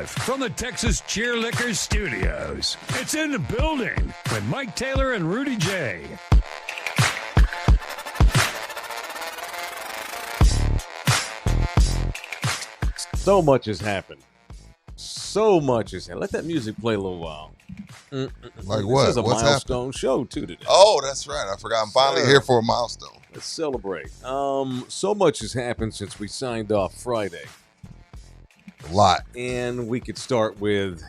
live from the Texas Cheerlickers Studios. It's in the building with Mike Taylor and Rudy J. So much has happened. So much has happened. Let that music play a little while. Like what? This is a What's milestone happened? show, too, today. Oh, that's right. I forgot. I'm finally here for a milestone. Let's celebrate. So much has happened since we signed off Friday. A lot. And we could start with,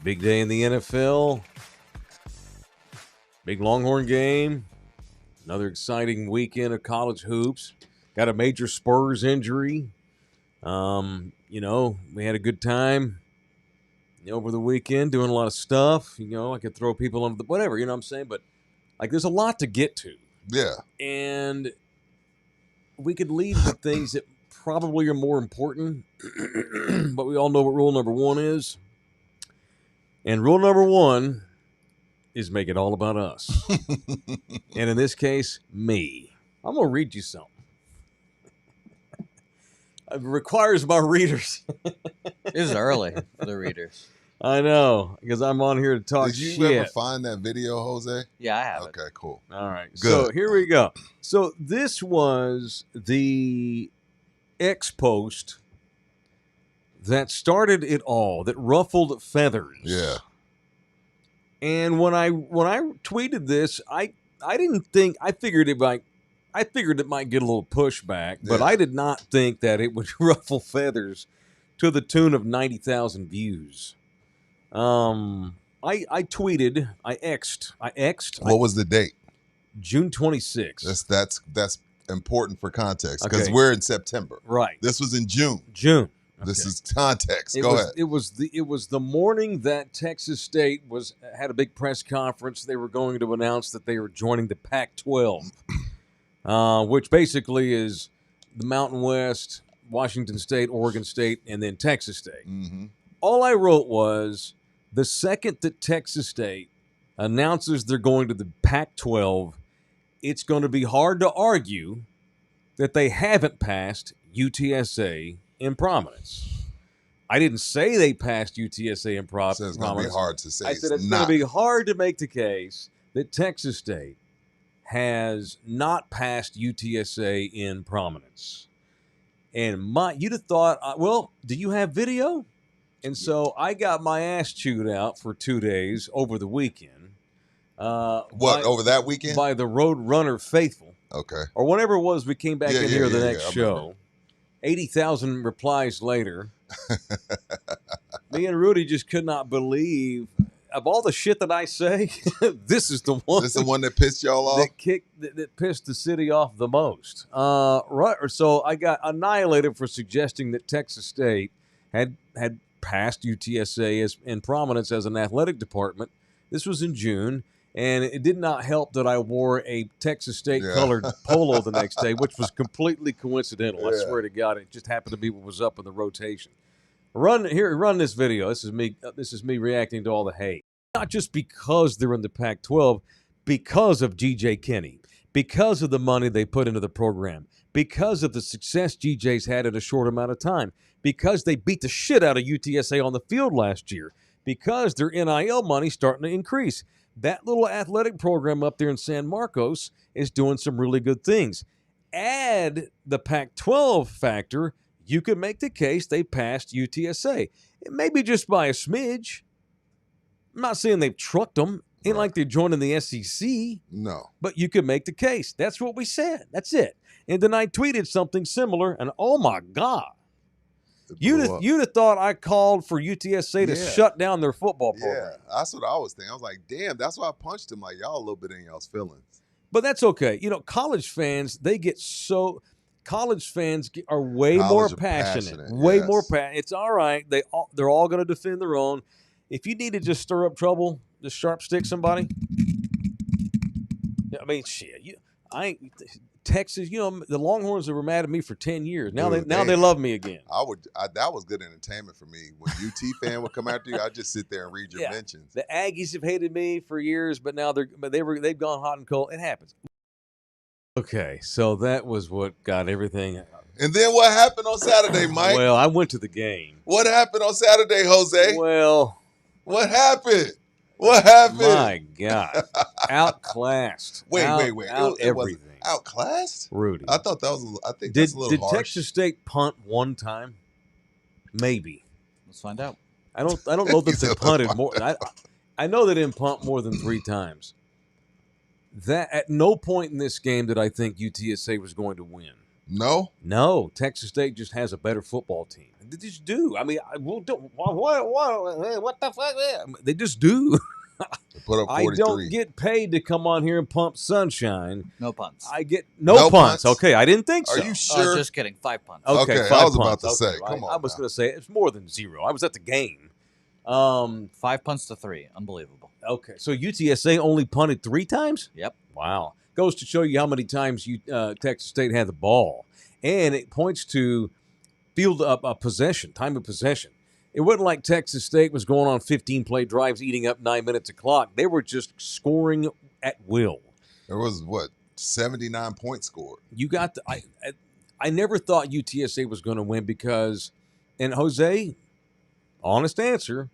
big day in the NFL. Big Longhorn game. Another exciting weekend of college hoops. Got a major Spurs injury. We had a good time over the weekend doing a lot of stuff. I could throw people under the whatever, you know what I'm saying? But, there's a lot to get to. Yeah. And we could lead with things that probably are more important, but we all know what rule number one is. And rule number one is make it all about us. And in this case, me. I'm going to read you something. It requires my readers. This is early for the readers. I know, because I'm on here to talk shit. Did you ever find that video, Jose? Yeah, I have it. Okay, cool. All right. Good. So here we go. So this was the X post that started it all, that ruffled feathers. Yeah. And when I tweeted this, I didn't think, I figured it might get a little pushback, but I did not think that it would ruffle feathers to the tune of 90,000 views. I tweeted, I X'd. What was the date? June 26th. That's important for context because Okay. we're in September. Right. This was in June. June. This Okay. is context. Go ahead. It was the morning that Texas State had a big press conference. They were going to announce that they were joining the Pac-12, which basically is the Mountain West, Washington State, Oregon State, and then Texas State. Mm-hmm. All I wrote was, the second that Texas State announces they're going to the Pac-12, it's going to be hard to argue that they haven't passed UTSA in prominence. I didn't say they passed UTSA in prominence. So it's going to be hard to say. I said it's going to be hard to make the case that Texas State has not passed UTSA in prominence. And you'd have thought, do you have video? And so I got my ass chewed out for 2 days over the weekend. Over that weekend? By the Road Runner faithful. Okay. Or whenever it was we came back in here the next I show. remember. 80,000 replies later. Me and Rudy just could not believe, of all the shit that I say, this is the one. This is the one that pissed y'all off? That pissed the city off the most. Right. So I got annihilated for suggesting that Texas State had passed UTSA in prominence as an athletic department. This was in June, and it did not help that I wore a Texas State colored polo the next day, which was completely coincidental. I swear to God, it just happened to be what was up in the rotation. Run this video. This is me reacting to all the hate. Not just because they're in the Pac-12, because of G.J. Kinney, because of the money they put into the program, because of the success GJ's had in a short amount of time, because they beat the shit out of UTSA on the field last year, because their NIL money starting to increase. That little athletic program up there in San Marcos is doing some really good things. Add the Pac-12 factor, you could make the case they passed UTSA. It may be just by a smidge. I'm not saying they've trucked them. Ain't like they're joining the SEC. No. But you could make the case. That's what we said. That's it. And then I tweeted something similar, and oh my God. You'd have thought I called for UTSA to shut down their football program. Yeah, that's what I was thinking. I was like, damn, that's why I punched him. Like, y'all a little bit in y'all's feelings. But that's okay. College fans, college fans are way more passionate. Way more passionate. It's all right. They're all going to defend their own. If you need to just stir up trouble, just sharp stick somebody. I mean, shit. Texas, the Longhorns that were mad at me for 10 years. Now they love me again. That was good entertainment for me. When UT fan would come after you, I'd just sit there and read your mentions. The Aggies have hated me for years, but now they've gone hot and cold. It happens. Okay, so that was what got everything And then what happened on Saturday, Mike? Well, I went to the game. What happened on Saturday, Jose? Well, What happened? What happened? my God. Outclassed. Wait. Out It everything. was outclassed? Rudy. I thought that was. I think that's a little Did harsh. Texas State punt one time? Maybe. Let's find out. I don't know that they punted more. I know they didn't punt more than 3 times. That at no point in this game did I think UTSA was going to win. No, Texas State just has a better football team. They just do. I mean, what the fuck? They just do. They put up 43. I don't get paid to come on here and pump sunshine. No punts. I get no punts. Okay, I didn't think so. Are you sure? Just kidding. 5 punts. Okay, I 5 was about punts. to say, Okay, come on I was now. going to say it's more than 0. I was at the game. 5 punts to 3. Unbelievable. Okay, so UTSA only punted 3 times? Yep. Wow. Goes to show you how many times Texas State had the ball. And it points to field possession, time of possession. It wasn't like Texas State was going on 15-play drives, eating up 9 minutes of clock. They were just scoring at will. There was, 79 points scored. You got the, I never thought UTSA was going to win because, and Jose, honest answer,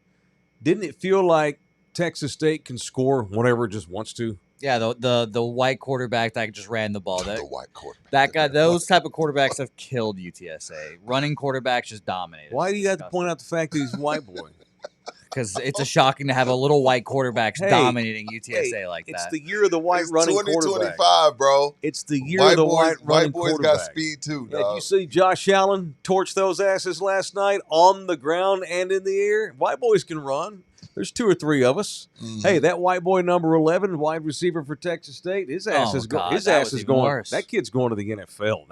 didn't it feel like Texas State can score whenever it just wants to? Yeah, the white quarterback that just ran the ball. The white quarterback. That guy, those type of quarterbacks have killed UTSA. Running quarterbacks just dominated. Why do you have to point out the fact that he's a white boy? Because it's a shocking to have a little white quarterback Hey, dominating UTSA like It's that. the year of the white running quarterback. 2025, bro. It's the year of the white running White boys quarterback. got speed too, Did dog. you see Josh Allen torch those asses last night on the ground and in the air? White boys can run. There's 2 or 3 of us. Mhm. Hey, that white boy number 11, wide receiver for Texas State, his ass is going. His ass is going. Worse. That kid's going to the NFL.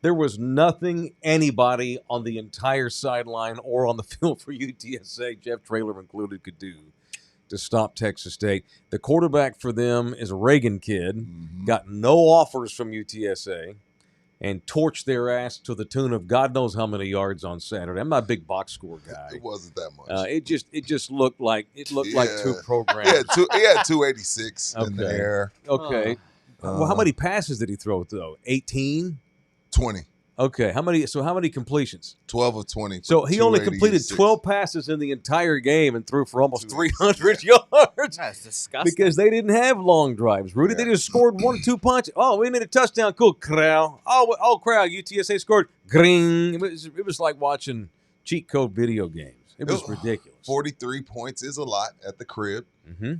There was nothing anybody on the entire sideline or on the field for UTSA, Jeff Traylor included, could do to stop Texas State. The quarterback for them is a Reagan kid. Mhm. Got no offers from UTSA. And torched their ass to the tune of God knows how many yards on Saturday. I'm not a big box score guy. It wasn't that much. It just looked like like 2 programs. He had 286 in the Okay. air. Okay. Well, how many passes did he throw though? 18. 20. Okay. How many completions? 12 of 20. So he only completed 286. 12 passes in the entire game and threw for almost 300 yards. That's disgusting. Because they didn't have long drives, Rudy. Yeah. They just scored 1 or 2 punches. Oh, we made a touchdown. Cool, crowd. Oh, crowd. UTSA scored. Green. It was like watching cheat code video games. It was ridiculous. 43 points is a lot at the crib. Mm-hmm.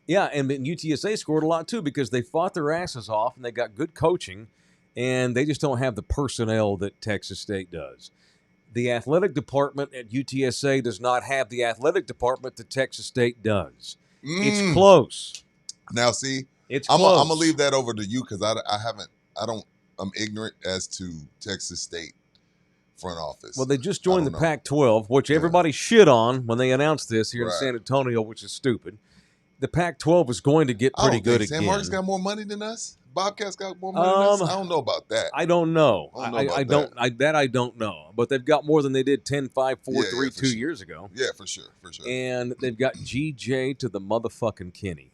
Yeah, and UTSA scored a lot too because they fought their asses off and they got good coaching, and they just don't have the personnel that Texas State does. The athletic department at UTSA does not have the athletic department that Texas State does. It's close. Now, see, It's I'm close. gonna leave that over to you because I'm ignorant as to Texas State front office. Well, they just joined the I don't know. Pac-12, which everybody shit on when they announced this here in Right. San Antonio, which is stupid. The Pac-12 was going to get pretty good San again. Marcos got more money than us. Bobcats got more money than us. I don't know about that. I don't know. I I don't know about I don't know. But they've got more than they did 10, 5, 4, Yeah, 3 yeah, for 2 sure. years ago. Yeah, for sure. And they've got GJ to the motherfucking Kenny.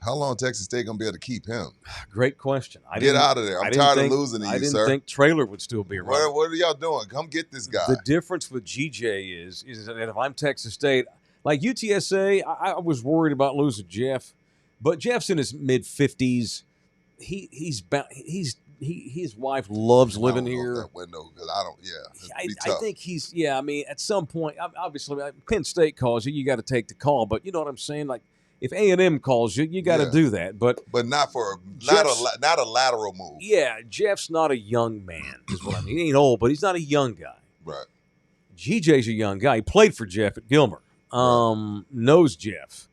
How long Texas State gonna be able to keep him? Great question. Get out of there. I'm tired of losing to you, I didn't sir. think Traylor would still be around. What are y'all doing? Come get this guy. The difference with GJ is that if I'm Texas State, like UTSA, I was worried about losing Jeff, but Jeff's in his mid-50s. His wife loves living I don't know here. if that window, 'cause I don't. Yeah, it'd be I tough. think he's. Yeah, I mean, at some point, obviously, Penn State calls you, you got to take the call. But you know what I'm saying? Like, if A&M calls you, you got to Yeah. do that. But not a lateral move. yeah, Jeff's not a young man, is what I mean. He ain't old, but he's not a young guy. Right. GJ's a young guy. He played for Jeff at Gilmer. Knows Jeff.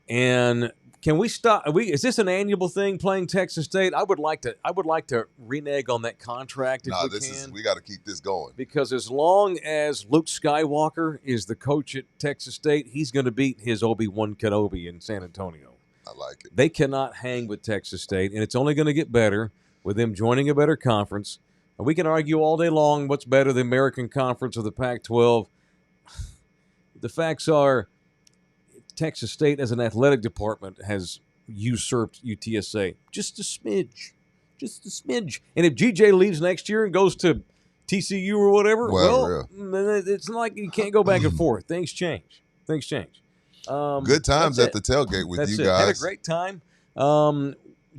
And can we stop? Is this an annual thing playing Texas State? I would like to renege on that contract if we can. We got to keep this going. Because as long as Luke Skywalker is the coach at Texas State, he's going to beat his Obi-Wan Kenobi in San Antonio. I like it. They cannot hang with Texas State, and it's only going to get better with them joining a better conference. And we can argue all day long what's better, the American Conference or the Pac-12. The facts are Texas State as an athletic department has usurped UTSA just a smidge. just a smidge. And if GJ leaves next year and goes to TCU or whatever, well, it's not like you can't go back and forth. Things change. Good times at the tailgate with you guys. Had a great time.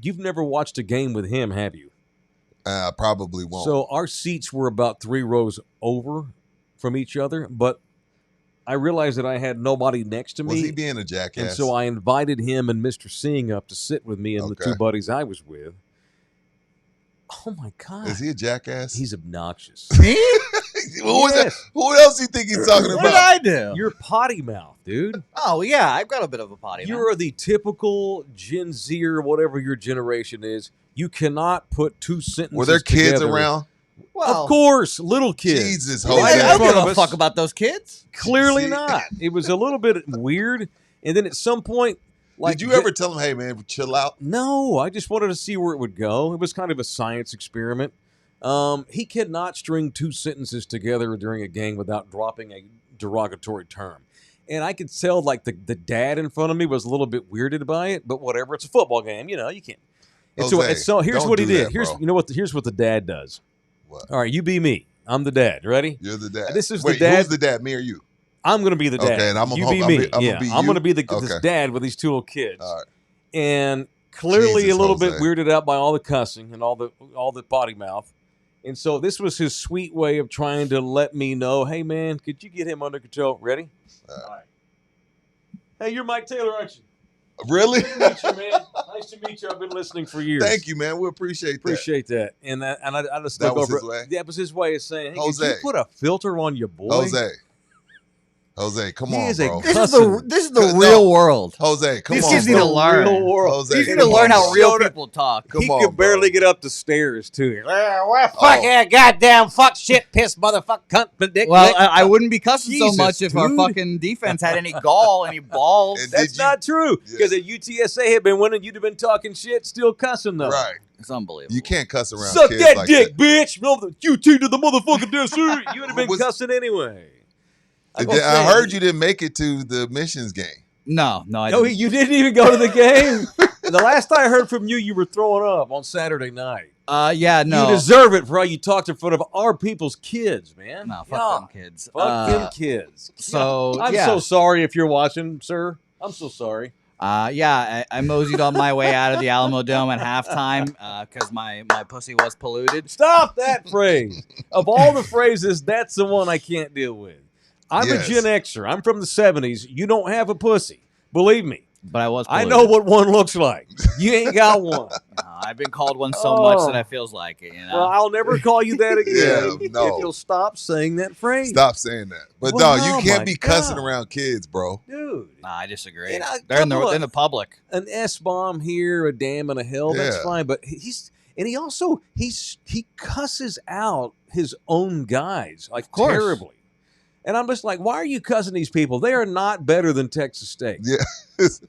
You've never watched a game with him, have you? I probably won't. So our seats were about 3 rows over from each other, but I realized that I had nobody next to me. Was he being a jackass? And so I invited him and Mr. Singh up to sit with me and the 2 buddies I was with. Oh, my God. Is he a jackass? He's obnoxious. Me? Who else do you think he's talking about? What did I do? You're potty mouth, dude. Oh, yeah. I've got a bit of a potty mouth. You are the typical Gen Z or whatever your generation is. You cannot put 2 sentences Were there kids together. around? Well, of course, little kids. Jesus, Jose. I don't give a fuck about those kids. Clearly not. It was a little bit weird. And then at some point, did you ever tell him, hey, man, chill out? No, I just wanted to see where it would go. It was kind of a science experiment. He cannot string 2 sentences together during a game without dropping a derogatory term. And I could tell, like, the dad in front of me was a little bit weirded by it, but whatever. It's a football game. You know, you can't. And so here's what he did. Here's what the dad does. What? All right, you be me. I'm the dad. Ready? You're the dad. This is Wait, the dad. Who's the dad, me or you? I'm going to be the dad. Okay, and I'm you be me. I'm going to be this Okay. dad with these 2 little kids. All right. And clearly Jesus, a little bit Jose. weirded out by all the cussing and all the potty mouth. And so this was his sweet way of trying to let me know, hey, man, could you get him under control? Ready? All right. Hey, you're Mike Taylor, aren't you? Really? Nice to meet you, man. Nice to meet you. I've been listening for years. Thank you, man. We appreciate that. And I just That look was over. his way? That was his way of saying, hey, Jose. could you put a filter on your boy? Jose, come He on, is a bro. This is the real world. Jose, come These on, kids bro. need to learn. Real world. Jose, These need come to learn on, how bro. real people talk. Come he on, could barely bro. get up the stairs to him. Fuck yeah, goddamn fuck shit piss motherfucker cunt dick. Well, I wouldn't be cussing so Jesus, much if our dude. fucking defense had any gall, any balls. And That's did you- not true. Yeah. Because if UTSA had been winning, you'd have been talking shit, still cussing though. Right. It's unbelievable. You can't cuss around Suck kids that like dick, that. bitch. No, the UT to the motherfucking desert. You would have been Was- cussing anyway. I heard you didn't make it to the missions game. No, I No, didn't. you didn't even go to the game. The last I heard from you, you were throwing up on Saturday night. Yeah, no. You deserve it for how you talked in front of our people's kids, man. No, fuck them kids. Fuck them kids. So, I'm yeah. so sorry if you're watching, sir. I'm so sorry. I moseyed on my way out of the Alamo Dome at halftime because my pussy was polluted. Stop that phrase. Of all the phrases, that's the one I can't deal with. I'm Yes. a Gen Xer. I'm from the 70s. You don't have a pussy. Believe me. But I was I polluted. know what one looks like. You ain't got one. I've been called one so much that it feels like it, you know? Well, I'll never call you that again Yeah, no. if you'll stop saying that phrase. Stop saying that. But Well, no, oh you my can't be cussing God. around kids, bro. Dude. Nah, I disagree. And a They're in couple the public. An S-bomb here, a damn and a hell, that's Yeah. fine. But he cusses out his own guys, like course. terribly. And I'm just like, why are you cussing these people? They are not better than Texas State. Yeah. That's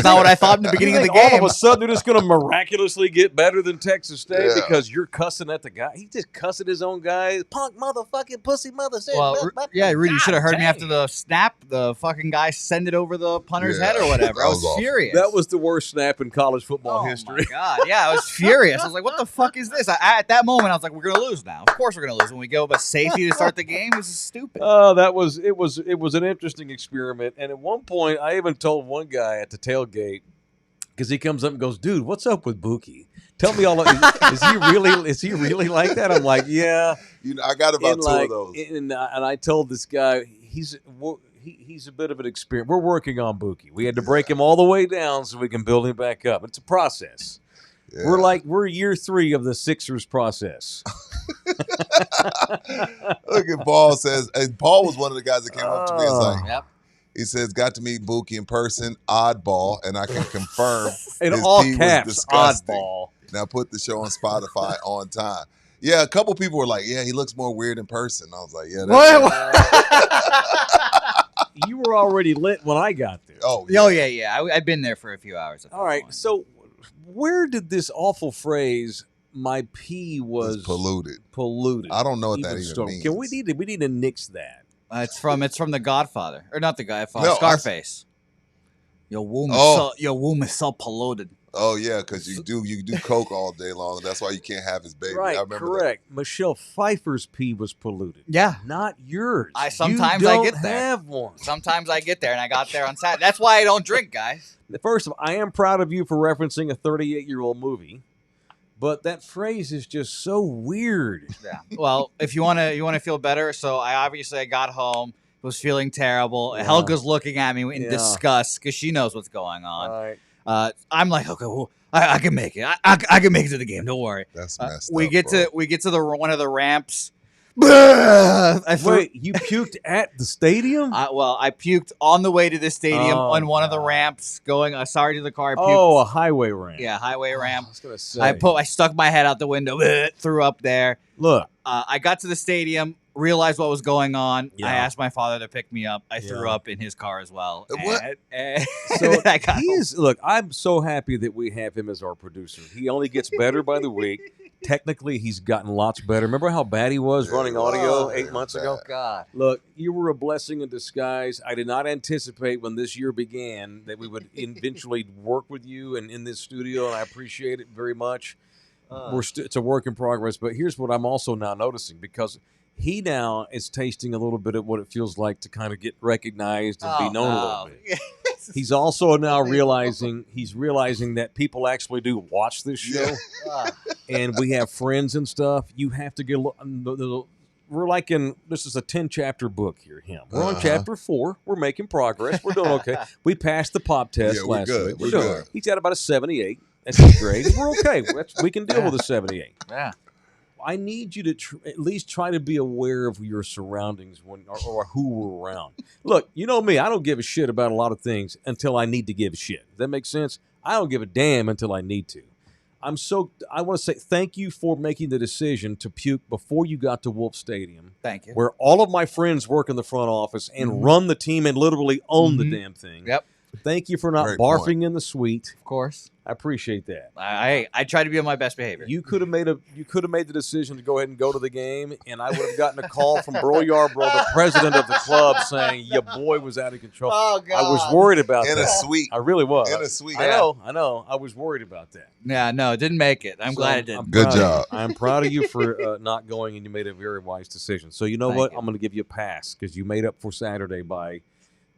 not what I thought in the beginning of the You think game. all of a sudden they're just going to miraculously get better than Texas State Yeah. because you're cussing at the guy. He just cussing his own guy. Punk motherfucking pussy mother. Well, yeah, Rudy, you should have heard me after the snap. The fucking guy send it over the punter's Yeah. head or whatever. That I was was awful. furious. That was the worst snap in college football Oh history. my god! Yeah, I was furious. I was like, "What the fuck is this?" At that moment, I was like, "We're gonna lose now. Of course, we're gonna lose when we go, but safety to start the game. This is stupid." It was an interesting experiment. And at one point, I even told one guy at the tailgate because he comes up and goes, "Dude, what's up with Buki? Tell me all. Is he really like that?" I'm like, "Yeah." I got about And two of those. And I told this guy he's a bit of an experience. We're working on Buki. We had to break him all the way down so we can build him back up. It's a process. Yeah. We're year 3 of the Sixers process. Look at Paul says, and Paul was one of the guys that came up to me and was like, Yep. he says, got to meet Buki in person, oddball, and I can confirm In his all pee was caps, disgusting. oddball. Now put the show on Spotify on time. Yeah, a couple people were like, yeah, he looks more weird in person. I was like, yeah, that's You were already lit when I got there. Oh, yeah. I've been there for a few hours. At that All right. point. So where did this awful phrase "my pee was it's polluted. polluted"? I don't know what that even even start? means. Can we need to nix that? It's from The Godfather, or not The Godfather, No, Scarface. Your womb is so polluted. Oh yeah, because you do coke all day long. That's why you can't have his baby. Right, I remember correct. Michelle Pfeiffer's pee was polluted. Yeah. Not yours. Sometimes you I don't get there. have one. Sometimes I get there, and I got there on Saturday. That's why I don't drink, guys. First of all, I am proud of you for referencing a 38-year-old movie, but that phrase is just so weird. Yeah. Well, if you want to feel better, so I got home, was feeling terrible. Yeah. Helga's looking at me in Yeah. disgust because she knows what's going on. Right. I'm like, okay, well, I can make it. I can make it to the game. Don't worry. that's messed We up, get bro. to one of the ramps. Wait, You puked at the stadium? I puked on the way to the stadium Oh, on one of the God. ramps going. Sorry to the car. I puked. Oh, a highway ramp. Yeah, highway I ramp. was gonna say. I stuck my head out the window, threw up there. Look, I got to the stadium, realized what was going on. Yeah. I asked my father to pick me up. I threw Yeah. up in his car as well. What? so I got home. look, I'm so happy that we have him as our producer. He only gets better by the week. Technically, he's gotten lots better. Remember how bad he was Yeah, running he audio was. 8 months ago? God. Look, you were a blessing in disguise. I did not anticipate when this year began that we would eventually work with you and in this studio, and I appreciate it very much. It's a work in progress, but here's what I'm also now noticing, because he now is tasting a little bit of what it feels like to kind of get recognized and be known a little bit. He's also now realizing that people actually do watch this show, and we have friends and stuff. You have to get. We're like this is a 10-chapter book here. We're on chapter 4. We're making progress. We're doing okay. We passed the pop test Yeah, we're last good. week. We're doing good. it. He's got about a 78. That's his grade. We're okay. We can deal with a 78. Yeah. I need you to at least try to be aware of your surroundings or who we're around. Look, you know me. I don't give a shit about a lot of things until I need to give a shit. Does that make sense? I don't give a damn until I need to. I want to say thank you for making the decision to puke before you got to Wolf Stadium, Thank you. where all of my friends work in the front office and run the team and literally own the damn thing. Yep. Thank you for not Great barfing point. in the suite. Of course. I appreciate that. I try to be on my best behavior. You could have made the decision to go ahead and go to the game, and I would have gotten a call from Bro Yarbrough, the president of the club, saying your boy was out of control. Oh, God. I was worried about In that. a suite. I really was. In a suite. I know. I was worried about that. Yeah, no, it didn't make it. I'm glad it didn't. Good proud of job. you. I'm proud of you for not going, and you made a very wise decision. So you know Thank what? you. I'm going to give you a pass because you made up for Saturday by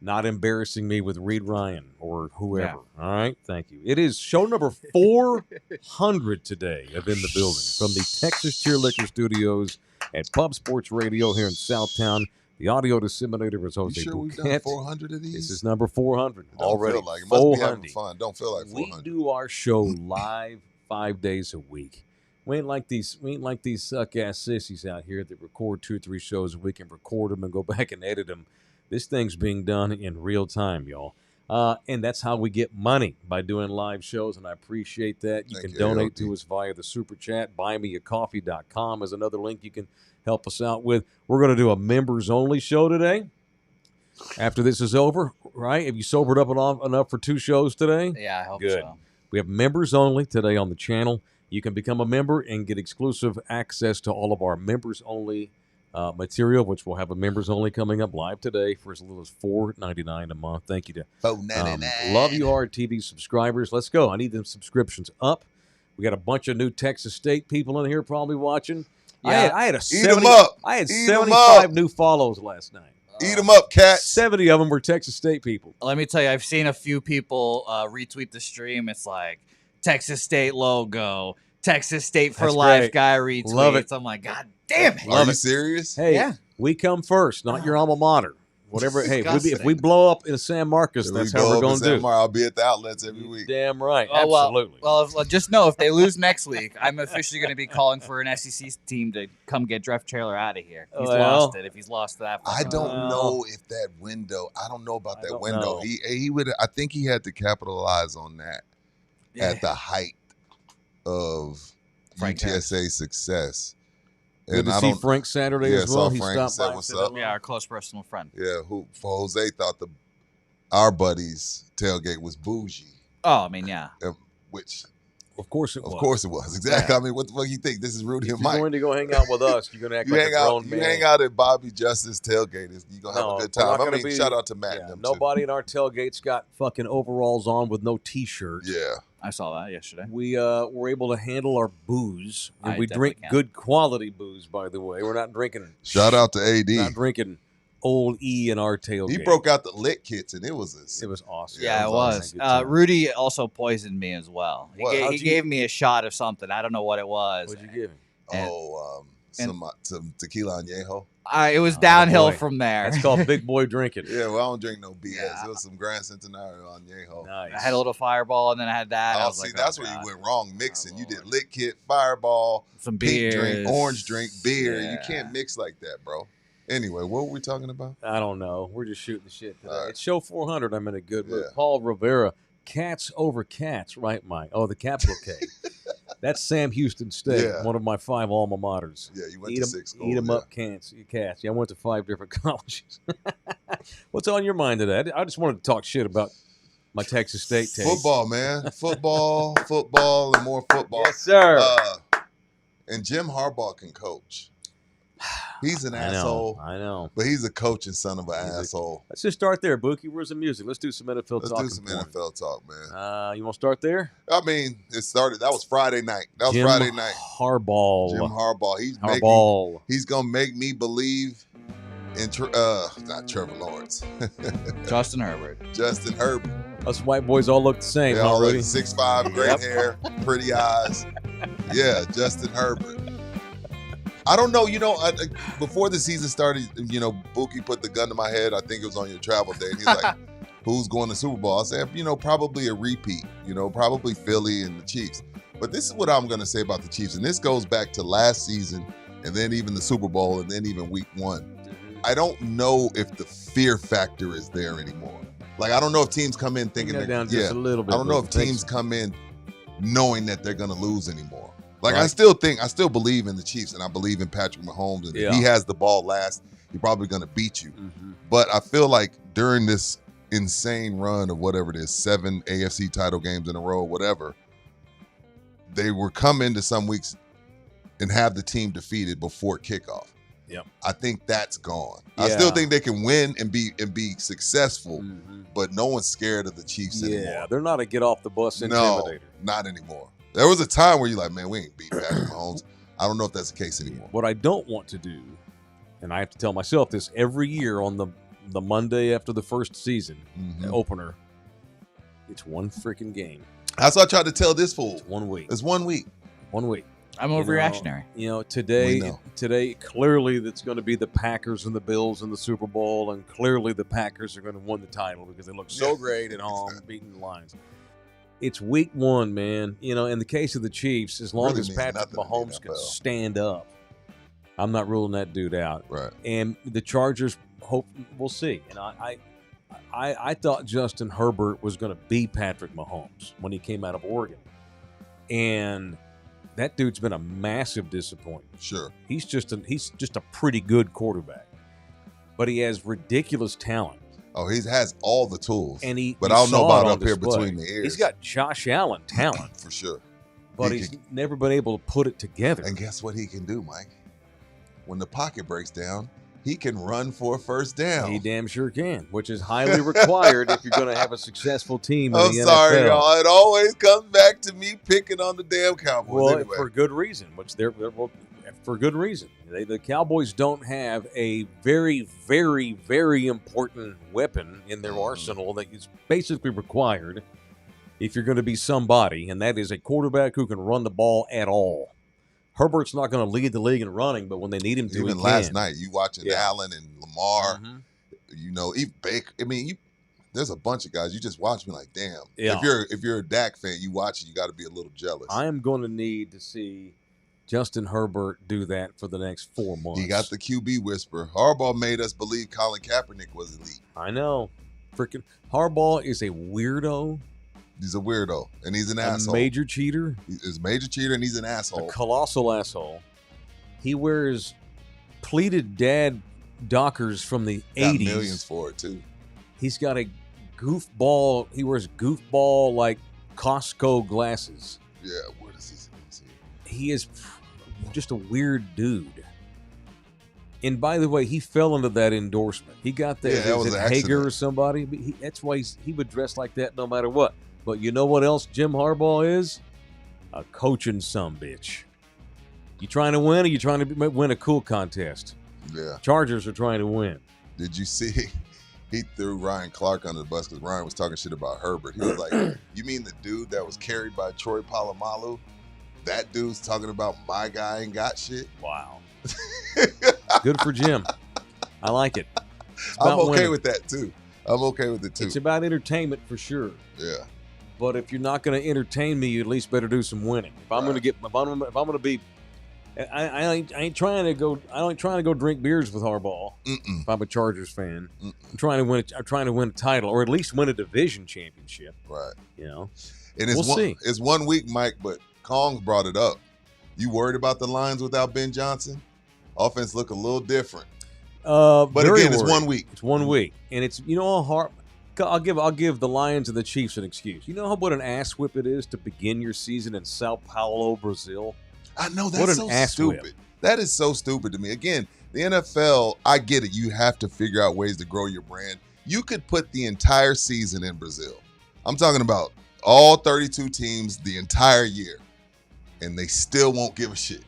not embarrassing me with Reed Ryan or whoever. All right, thank you. It is show number 400 today of In the Building from the Texas Cheer Liquor Studios at Pub Sports Radio here in Southtown. The audio disseminator is You Jose sure we've done Bouquet. 400 of these? This is number 400 Don't already. feel like it. Must be having 400. fun. Don't feel like We 400. do our show live 5 days a week. We ain't like these suck ass sissies out here that record 2 or 3 shows a week and record them and go back and edit them. This thing's being done in real time, y'all. And that's how we get money, by doing live shows, and I appreciate that. You Thank can you, donate AOD. to us via the Super Chat. BuyMeACoffee.com is another link you can help us out with. We're going to do a members-only show today. After this is over, right? Have you sobered up enough for 2 shows today? Yeah, I hope Good. so. We have members only today on the channel. You can become a member and get exclusive access to all of our members only material, which will have a members only coming up live today for as little as $4.99 a month. Thank you to $4.99. Love You Hard TV subscribers. Let's go. I need them subscriptions up. We got a bunch of new Texas State people in here probably watching. Yeah. I had a Eat 'em up. I had Eat 'em 75 up. new follows last night. Eat them up, cat. 70 of them were Texas State people. Let me tell you, I've seen a few people retweet the stream. It's like Texas State logo, Texas State for That's life great. guy retweets. Love it. I'm like, God damn it. Are you serious? Hey, Yeah. we come first, not your alma mater. Whatever. Hey, if we Disgusting. blow up in San Marcos, If that's we how go we're up in going to San do. Mar, I'll be at the outlets every week. Damn right. Oh, Absolutely. Well, just know if they lose next week, I'm officially going to be calling for an SEC team to come get Jeff Taylor out of here. He's Well, lost it. If he's lost that, I fucking- don't Well, know if that window. I don't know about I that don't window. know. He would. I think he had to capitalize on that at the height of Frank UTSA success. Good to I see don't. Frank Saturday Yeah, as well. saw He Frank, stopped said by and what's said up. hello. Yeah, our close personal friend. Yeah, who for Jose thought our buddies tailgate was bougie, Oh, I mean, yeah. which Of course it was. Of course it was. Exactly. Yeah. I mean, what the fuck you think? This is Rudy If and you're Mike. going to go hang out with us, you're going to act like a grown man. You hang out at Bobby Justice tailgate. You're going to have a good we're time. not I gonna mean, be- shout out to Matt. Yeah, and them nobody in our tailgates got fucking overalls on with no T-shirt. too. Yeah. I saw that yesterday. We were able to handle our booze, and I we definitely drink can. good quality booze. By the way, we're not drinking. Shout out to AD. Not drinking Old E in our tailgate. He broke out the lit kits, and it was awesome. Yeah, it was. Good time. Rudy also poisoned me as well. What? He How'd you- gave me a shot of something. I don't know what it was. What'd you give him? And- some tequila añejo. It was Oh, downhill boy. from there. That's called big boy drinking. Yeah, well, I don't drink no BS. Yeah. It was some Grand Centenario añejo. Nice. I had a little Fireball, and then I had that. and I Oh, was see, like, that's oh, where God. you went wrong mixing. Oh, You did Lord. lit kit, Fireball, Some pink beers. drink, orange drink, beer. You Yeah. can't mix like that, bro. Anyway, what were we talking about? I don't know. We're just shooting the shit today. All right. It's show 400. I'm in a good mood. Yeah. Paul Rivera, cats over cats, right, Mike? Oh, the capital K. That's Sam Houston State, Yeah. one of my 5 alma maters. Yeah, you went Eat to 'em, 6 eat 'em up, cats. Yeah, I went to 5 different colleges. What's on your mind today? I just wanted to talk shit about my Texas State take. Football, man. Football, and more football. Yes, sir. And Jim Harbaugh can coach. He's an I asshole, know. I know. but he's a coaching son of an He's a- asshole. Let's just start there, Bookie. Where's the music? Let's do some NFL Let's talk. do some NFL talk, man. You want to start there? I mean, it started. That was Friday night. That was Jim Friday night. Harbaugh. Jim Harbaugh. He's gonna make me believe in not Trevor Lawrence, Justin Herbert. Justin Herbert. Us white boys all look the same, They huh, all Rudy? 6'5", great hair, pretty eyes. Yeah, Justin Herbert. I don't know. Before the season started, Bookie put the gun to my head. I think it was on your travel day. And he's like, who's going to Super Bowl? I said, probably a repeat. Probably Philly and the Chiefs. But this is what I'm going to say about the Chiefs. And this goes back to last season and then even the Super Bowl and then even week 1. I don't know if the fear factor is there anymore. Like, I don't know if teams come in thinking Bring that they're down just a little bit. I don't know if Bookie. teams come in knowing that they're going to lose anymore. Like, Right. I still believe in the Chiefs, and I believe in Patrick Mahomes. And Yeah. if he has the ball last, he's probably going to beat you. Mhm. But I feel like during this insane run of whatever it is, 7 AFC title games in a row, whatever, they were come into some weeks and have the team defeated before kickoff. Yep. I think that's gone. I still Yeah. think they can win and be successful, Mhm. but no one's scared of the Chiefs Yeah, anymore. they're not a get off the bus No, intimidator. not anymore. There was a time where you're like, man, we ain't beat Patrick Mahomes. I don't know if that's the case anymore. What I don't want to do, and I have to tell myself this every year on the Monday after the first season Mhm. opener, it's one freaking game. That's what I tried to tell this fool. It's 1 week. It's 1 week. 1 week. I'm You know, overreactionary. Today, We know. clearly that's going to be the Packers and the Bills in the Super Bowl, and clearly the Packers are going to win the title because they look so Yeah. great at home, beating the Lions. It's week 1, man. In the case of the Chiefs, as long Really as means Patrick nothing in the Mahomes can NFL. stand up, I'm not ruling that dude out. Right. And the Chargers, we'll see. And I thought Justin Herbert was going to be Patrick Mahomes when he came out of Oregon, and that dude's been a massive disappointment. Sure. He's just a pretty good quarterback, but he has ridiculous talent, Oh, he has all the tools. and But you I don't know saw about it on up here display. between the ears. He's got Josh Allen talent, For sure. but He he's can- never been able to put it together. And guess what he can do, Mike? When the pocket breaks down, he can run for a first down. He damn sure can, which is highly required if you're going to have a successful team in I'm the sorry, NFL. y'all. It always comes back to me picking on the damn Cowboys. Well, anyway. for good reason, for good reason. The Cowboys don't have a very, very, very important weapon in their arsenal that is basically required if you're going to be somebody, and that is a quarterback who can run the ball at all. Herbert's not going to lead the league in running, but when they need him to, Even he last can. night, you watching Yeah. Allen and Lamar, Mhm. even Baker. I mean, there's a bunch of guys. You just watch me like, damn. Yeah. If you're a Dak fan, you watch it, you got to be a little jealous. I am going to need to see Justin Herbert do that for the next 4 months. He got the QB whisper. Harbaugh made us believe Colin Kaepernick was elite. I know. Freaking Harbaugh is a weirdo, He's a weirdo, and he's an a asshole. major cheater. He's a major cheater, and he's an A asshole. colossal asshole. He wears pleated dad Dockers from the Got 80s. millions for it too. He's got a goofball. He wears goofball like Costco glasses. Yeah, where does he see? He is just a weird dude. And by the way, he fell into that endorsement. He got that. Yeah, that was it an Hager accident. or somebody? But that's why he would dress like that no matter what. But you know what else Jim Harbaugh is? A coaching sumbitch. You trying to win, or you trying to win a cool contest? Yeah. Chargers are trying to win. Did you see? He threw Ryan Clark under the bus because Ryan was talking shit about Herbert. He was like, "You mean the dude that was carried by Troy Polamalu? That dude's talking about my guy ain't got shit." Wow. Good for Jim. I like it. I'm okay winning. with that too. I'm okay with it too. It's about entertainment for sure. Yeah. But if you're not going to entertain me, you at least better do some winning. If I'm going to get, if I'm going to be, I ain't trying to go drink beers with Harbaugh. If I'm a Chargers fan, I'm trying to win a title, or at least win a division championship. Right. You know, and we'll see. It's 1 week, Mike, but Kong brought it up. You worried about the Lions without Ben Johnson? Offense look a little different. But again, it's 1 week. It's 1 week, and it's how hard. I'll give the Lions and the Chiefs an excuse. You know what an ass whip it is to begin your season in Sao Paulo, Brazil? I know, that's so stupid. Whip. That is so stupid to me. Again, the NFL, I get it. You have to figure out ways to grow your brand. You could put the entire season in Brazil. I'm talking about all 32 teams the entire year, and they still won't give a shit.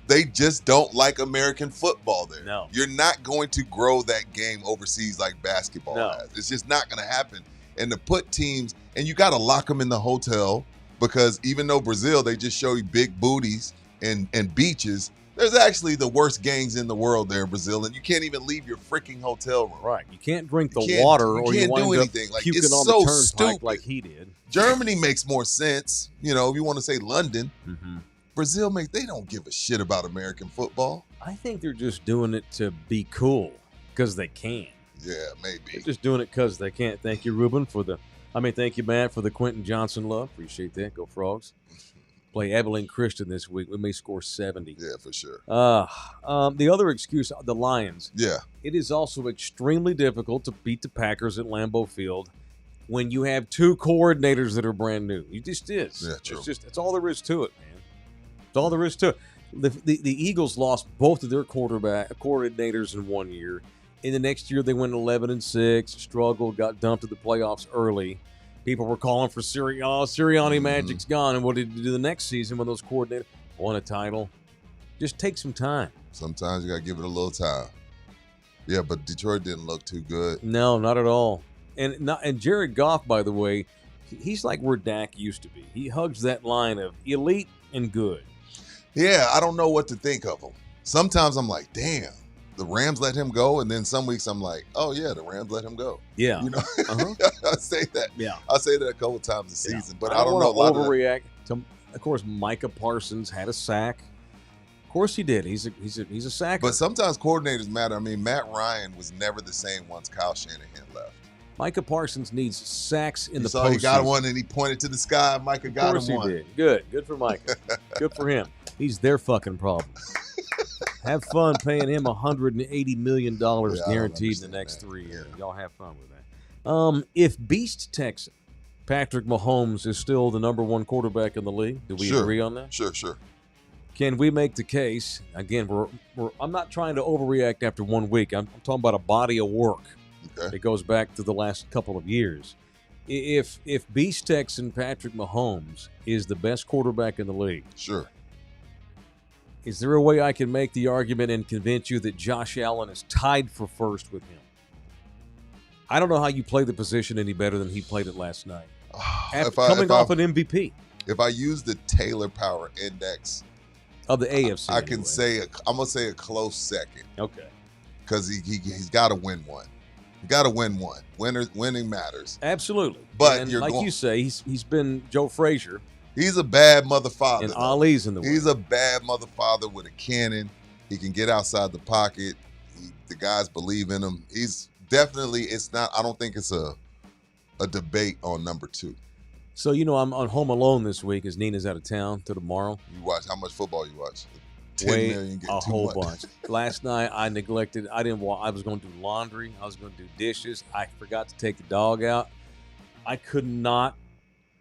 They just don't like American football there. No. You're not going to grow that game overseas like basketball has. It's just not going to happen. And to put teams, and you got to lock them in the hotel, because even though Brazil, they just show you big booties and beaches, there's actually the worst gangs in the world there in Brazil, and you can't even leave your freaking hotel room. Right. You can't drink the water, or you wind do anything. Up puking on so the turnpike stupid. like he did. Germany makes more sense. If you want to say London. Brazil, they don't give a shit about American football. I think they're just doing it to be cool because they can. Yeah, maybe. They're just doing it because they can't. Thank you, Ruben, thank you, Matt, for the Quentin Johnson love. Appreciate that. Go Frogs. Play Abilene Christian this week. We may score 70. Yeah, for sure. The other excuse, the Lions. Yeah. It is also extremely difficult to beat the Packers at Lambeau Field when you have two coordinators that are brand new. It just is. Yeah, true. It's all there is to it, man. That's all there is to it. The Eagles lost both of their coordinators in 1 year. In the next year, they went 11-6, struggled, got dumped to the playoffs early. People were calling for Sirianni magic's gone. And what did he do the next season when those coordinators won a title? Just take some time. Sometimes you got to give it a little time. Yeah, but Detroit didn't look too good. No, not at all. And Jared Goff, by the way, he's like where Dak used to be. He hugs that line of elite and good. Yeah, I don't know what to think of him. Sometimes I'm like, damn, the Rams let him go. And then some weeks I'm like, oh, yeah, the Rams let him go. Yeah. I say that. Yeah. I say that a couple times this season. But I don't know. Overreact. Of course, Micah Parsons had a sack. Of course he did. He's a sacker. But sometimes coordinators matter. I mean, Matt Ryan was never the same once Kyle Shanahan left. Micah Parsons needs sacks in the postseason. He got one and he pointed to the sky. Micah got him one. Did. Good for Micah. Good for him. He's their fucking problem. Have fun paying him $180 million guaranteed in the next 3 years. Y'all have fun with that. If Beast Texan Patrick Mahomes is still the number one quarterback in the league, do we agree on that? Sure. Can we make the case? Again, I'm not trying to overreact after 1 week. I'm talking about a body of work. Okay. It goes back to the last couple of years. If Beast Texan Patrick Mahomes is the best quarterback in the league, sure. Is there a way I can make the argument and convince you that Josh Allen is tied for first with him? I don't know how you play the position any better than he played it last night. Coming off an MVP. If I use the Taylor Power Index of the AFC, I can say I'm gonna say a close second. Okay. Because he's got to win one. You got to win one. Winning matters. Absolutely. But you say, he's been Joe Frazier. He's a bad mother father. And Ali's in the way. He's a bad mother father with a cannon. He can get outside the pocket. The guys believe in him. He's definitely. It's not. I don't think it's a debate on number 2. So I'm on Home Alone this week as Nina's out of town till tomorrow. You watch how much football you watch? 10 million. A whole bunch. Last night I neglected. I didn't want. I was going to do laundry. I was going to do dishes. I forgot to take the dog out. I could not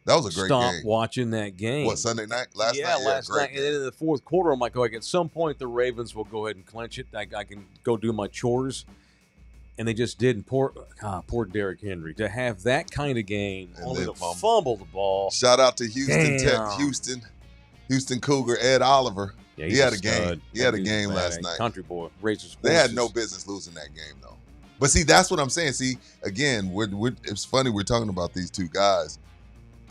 That was a great stop game. watching that game. What, Sunday night? Last night? Last great night. And then in the fourth quarter, I'm like, at some point the Ravens will go ahead and clinch it. I can go do my chores. And they just didn't. Poor Derrick Henry. To have that kind of game, And only then to fumble the ball. Shout out to Houston Damn. Tech, Houston Cougar, Ed Oliver. Yeah, he had a game. He had a game last night. Country boy. Raises They had horses. no business losing that game, though. But see, that's what I'm saying. See, again, it's funny we're talking about these two guys,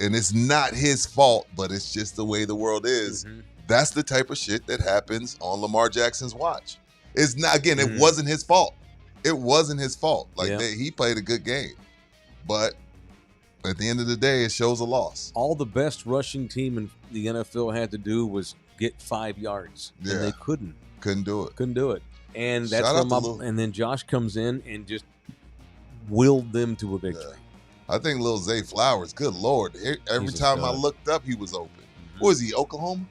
and it's not his fault, but it's just the way the world is. Mm-hmm. That's the type of shit that happens on Lamar Jackson's watch. It's not. Again, Mm-hmm. it wasn't his fault. It wasn't his fault. Like Yeah. he played a good game, but at the end of the day, it shows a loss. All the best rushing team in the NFL had to do was get 5 yards, Yeah. and they couldn't Couldn't do it. And that's Shout when out to Lil. and then Josh comes in and just willed them to a victory. I think Lil Zay Flowers, good Lord. Every He's a time I stud. looked up, he was open. What was he, Oklahoma?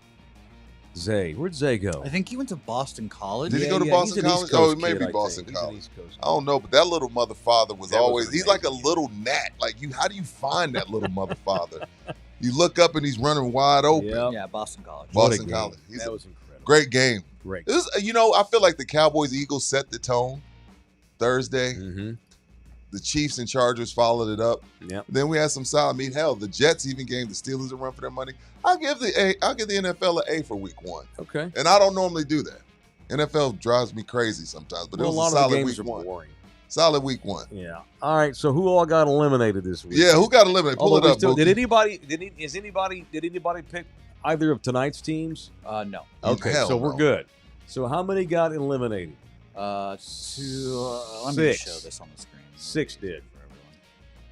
Zay, where'd Zay go? I think he went to Boston College. Did he Yeah, go to yeah, Boston he's an College? East Coast Oh, it may kid, be I Boston think. He's an College. East Coast I don't know, but that little mother father was That was always, an he's like a amazing little gnat. Like how do you find that little mother father? You look up and he's running wide open. Yep. Yeah, Boston College. What a Boston game. College. He's That a was incredible. great game. Great. It was, I feel like the Cowboys Eagles set the tone Thursday. Mm-hmm. The Chiefs and Chargers followed it up. Yep. Then we had some solid. I mean, hell, the Jets even gave the Steelers a run for their money. I'll give the NFL an A for week 1. Okay. And I don't normally do that. NFL drives me crazy sometimes, but Well, it a was lot a of the solid games week are 1. boring. Solid week 1. Yeah. All right. So who all got eliminated this week? Yeah, who got eliminated? Pull Although it up, did Bookie. anybody pick either of tonight's teams? No. Okay, Hell so we're no. good. So how many got eliminated? Let me Six. show this on the screen. 6 did. For everyone.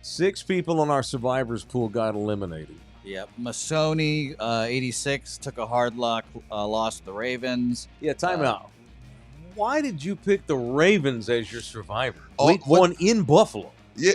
6 people on our survivors pool got eliminated. Yep. Masoni, 86, took a hard luck loss to the Ravens. Yeah, timeout. Why did you pick the Ravens as your survivor? Oh, Week what- 1 in Buffalo. Yeah.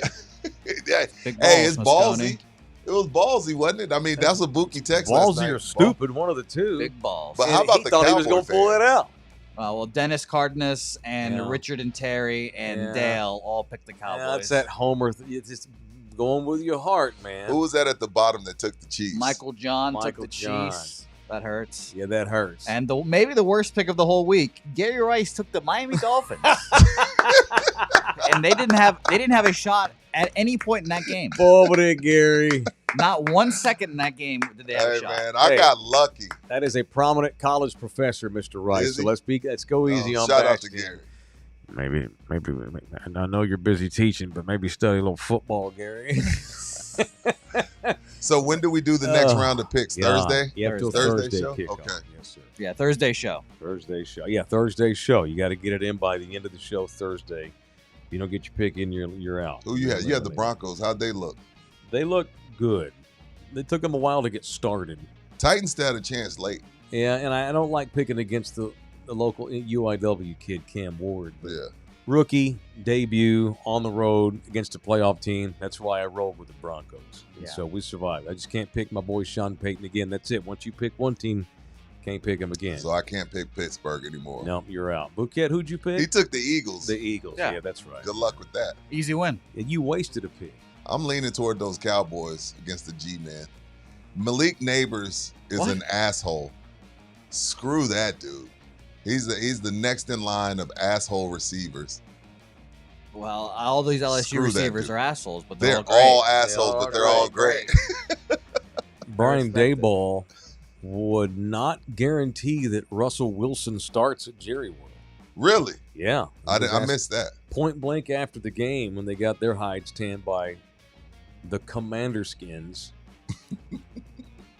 Yeah. Big Hey, it's balls, ballsy. Moscone. It was ballsy, wasn't it? I mean, that's what Bookie texted last Ballsy night. or stupid, one of the two. Big balls. But And how about he the thought he was Cowboy going to pull fan? it out. Well, Dennis Cardenas and Yeah. Richard and Terry and Yeah. Dale all picked the Cowboys. That's that Homer. It's just going with your heart, man. Who was that at the bottom that took the Chiefs? Michael John took Michael the John. Chiefs. That hurts. Yeah, that hurts. And maybe the worst pick of the whole week, Gary Rice took the Miami Dolphins, and they didn't have a shot at any point in that game. Forward it, Gary. Not 1 second in that game did they have Hey, a shot. man, I Hey. got lucky. That is a prominent college professor, Mr. Rice. Is So he? let's go easy on Shout out to Bastion. Gary. Maybe. I know you're busy teaching, but maybe study a little football, Gary. So when do we do the next round of picks? Thursday? Yeah, till Thursday Thursday show? kickoff. Okay. Yes, sir. Yeah, Thursday show. Thursday show. Yeah, Thursday show. You got to get it in by the end of the show Thursday. If you don't get your pick in, you're out. Who you had? You had the eliminated. Broncos. How'd they look? They look good. It took them a while to get started. Titans had a chance late. Yeah, and I don't like picking against the local UIW kid, Cam Ward. But Yeah. rookie, debut, on the road against a playoff team. That's why I rolled with the Broncos. And Yeah. so we survived. I just can't pick my boy Sean Payton again. That's it. Once you pick one team, can't pick him again. So I can't pick Pittsburgh anymore. No, you're out. Bouquet, who'd you pick? He took the Eagles. The Eagles. Yeah. Yeah, that's right. Good luck with that. Easy win. And you wasted a pick. I'm leaning toward those Cowboys against the G-Man. Malik Neighbors is What? an asshole. Screw that dude. He's the next in line of asshole receivers. Well, all these LSU Screw that receivers dude. are assholes, but They're great. all assholes, but they're all great. Brian effective. Daboll would not guarantee that Russell Wilson starts at Jerry World. Really? Yeah. I missed that. Point blank after the game when they got their hides tanned by the Commander Skins.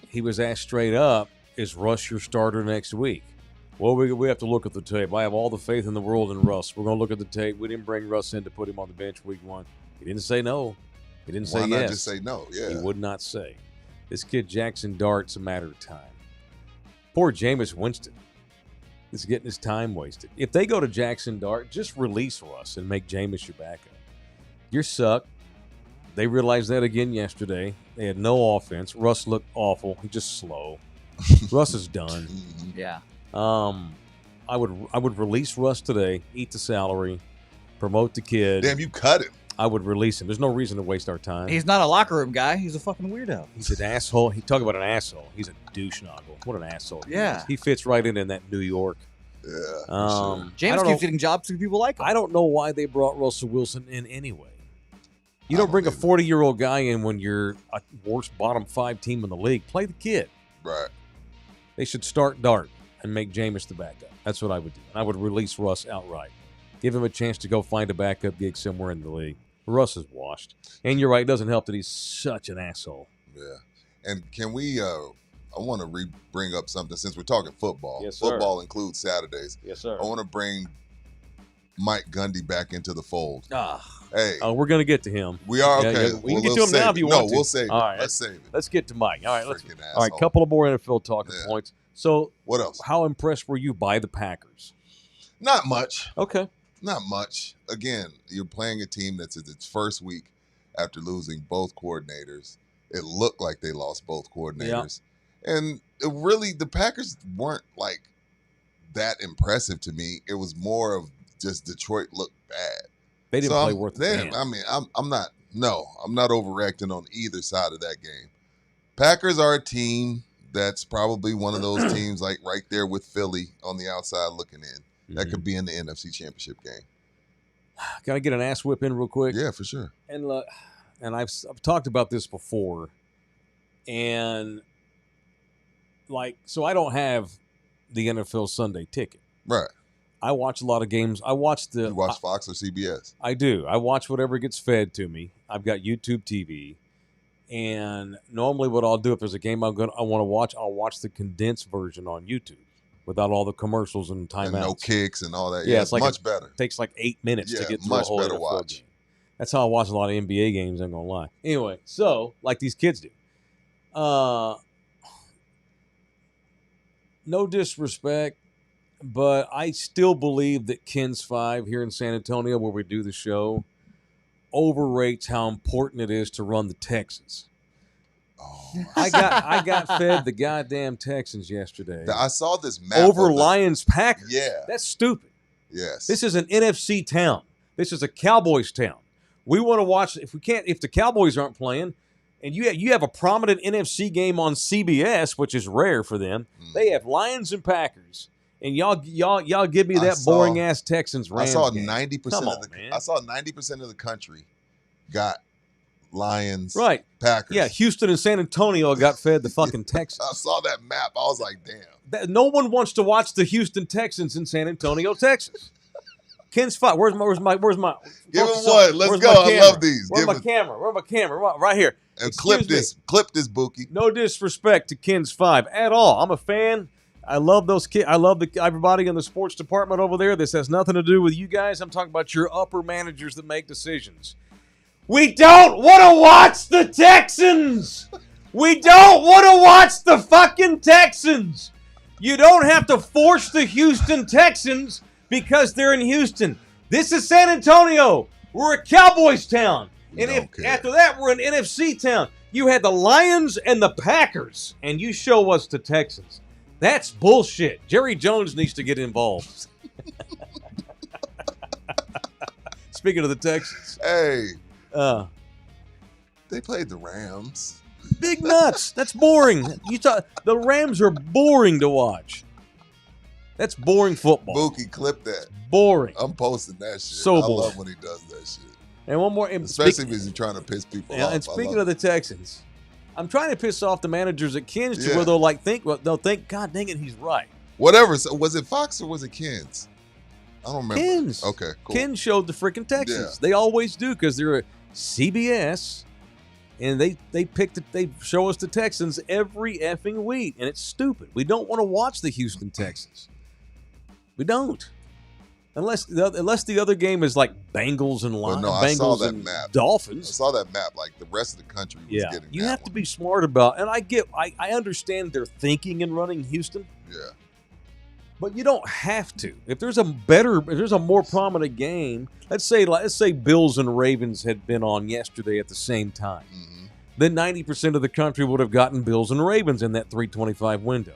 He was asked straight up, is Russ your starter next week? Well, we have to look at the tape. I have all the faith in the world in Russ. We're going to look at the tape. We didn't bring Russ in to put him on the bench week 1. He didn't say no. He didn't Why say not yes. just say no? Yeah. He would not say. This kid Jackson Dart's a matter of time. Poor Jameis Winston is getting his time wasted. If they go to Jackson Dart, just release Russ and make Jameis your backup. You're sucked. They realized that again yesterday. They had no offense. Russ looked awful. He's just slow. Russ is done. Mhm. Yeah. I would release Russ today, eat the salary, promote the kid. Damn, you cut him. I would release him. There's no reason to waste our time. He's not a locker room guy. He's a fucking weirdo. He's an asshole. He talk about an asshole. He's a douche nozzle. What an asshole. Yeah. He fits right in that New York. Yeah. Sure. James keeps getting jobs to people like him. I don't know why they brought Russell Wilson in anyway. You don't bring a 40-year-old guy in when you're a worst bottom 5 team in the league. Play the kid. Right. They should start Dart and make Jameis the backup. That's what I would do. I would release Russ outright. Give him a chance to go find a backup gig somewhere in the league. Russ is washed. And you're right, it doesn't help that he's such an asshole. Yeah. And can we I want to bring up something since we're talking football. Yes, sir. Football includes Saturdays. Yes, sir. I want to bring Mike Gundy back into the fold. Hey. Oh, we're going to get to him. We are? Okay. Yeah. We can get to him now if you want to. No, we'll save it. All right, let's save it. Let's get to Mike. All right, Freaking all right, couple of more NFL talking points. So, what else? How impressed were you by the Packers? Not much. Okay. Not much. Again, you're playing a team that's in its first week after losing both coordinators. It looked like they lost both coordinators. Yeah. And the Packers weren't like that impressive to me. It was more of just Detroit looked bad. They didn't play worth the damn. I mean, I'm not overreacting on either side of that game. Packers are a team that's probably one of those teams like right there with Philly on the outside looking in. That could be in the NFC Championship game. Got to get an ass whip in real quick. Yeah, for sure. And look, and I've talked about this before, and so I don't have the NFL Sunday ticket. Right. I watch a lot of games. You watch Fox or CBS? I do. I watch whatever gets fed to me. I've got YouTube TV, and normally what I'll do if there's a game I want to watch, I'll watch the condensed version on YouTube. Without all the commercials and timeouts. And no kicks and all that. Yeah, it's like much better. It takes like 8 minutes to get through a whole better watch. Game. That's how I watch a lot of NBA games, I'm going to lie. Anyway, so, like these kids do. No disrespect, but I still believe that Ken's 5 here in San Antonio, where we do the show, overrates how important it is to run the Texans. Oh, I got fed the goddamn Texans yesterday. I saw this map over Lions Packers. Yeah, that's stupid. Yes, this is an NFC town. This is a Cowboys town. We want to watch if the Cowboys aren't playing, and you have a prominent NFC game on CBS, which is rare for them. They have Lions and Packers, and y'all give me that boring ass Texans Rams. I saw game. 90% I saw 90% of the country got Lions, right? Packers. Yeah, Houston and San Antonio got fed the fucking Texans. I saw that map. I was like, damn. No one wants to watch the Houston Texans in San Antonio, Texas. Ken's 5. Where's my? Give him one. Let's go. I love these. Where's my camera? Where's my camera? Right here. And clip this, Bookie. No disrespect to Ken's 5 at all. I'm a fan. I love those kids. I love everybody in the sports department over there. This has nothing to do with you guys. I'm talking about your upper managers that make decisions. We don't want to watch the Texans. We don't want to watch the fucking Texans. You don't have to force the Houston Texans because they're in Houston. This is San Antonio. We're a Cowboys town. And after that, we're an NFC town. You had the Lions and the Packers, and you show us the Texans. That's bullshit. Jerry Jones needs to get involved. Speaking of the Texans. Hey. They played the Rams. Big nuts. That's boring. The Rams are boring to watch. That's boring football. Bookie, clip that. Boring. I'm posting that shit. So boring. I love when he does that shit. And one more. Especially if he's trying to piss people off. And speaking of the Texans, I'm trying to piss off the managers at Ken's to where they'll think, God dang it, he's right. Whatever. So was it Fox or was it Ken's? I don't remember. Ken's. Okay, cool. Ken showed the freaking Texans. Yeah. They always do because they're a CBS, and they show us the Texans every effing week, and it's stupid. We don't want to watch the Houston Texans. We don't. Unless the other game is like Bengals and Lions, Bengals and Dolphins. I saw that map. Like the rest of the country was getting you have to be smart about. And I understand their thinking in running Houston. Yeah. But you don't have to. If there's a more prominent game, let's say Bills and Ravens had been on yesterday at the same time, then 90% of the country would have gotten Bills and Ravens in that 325 window.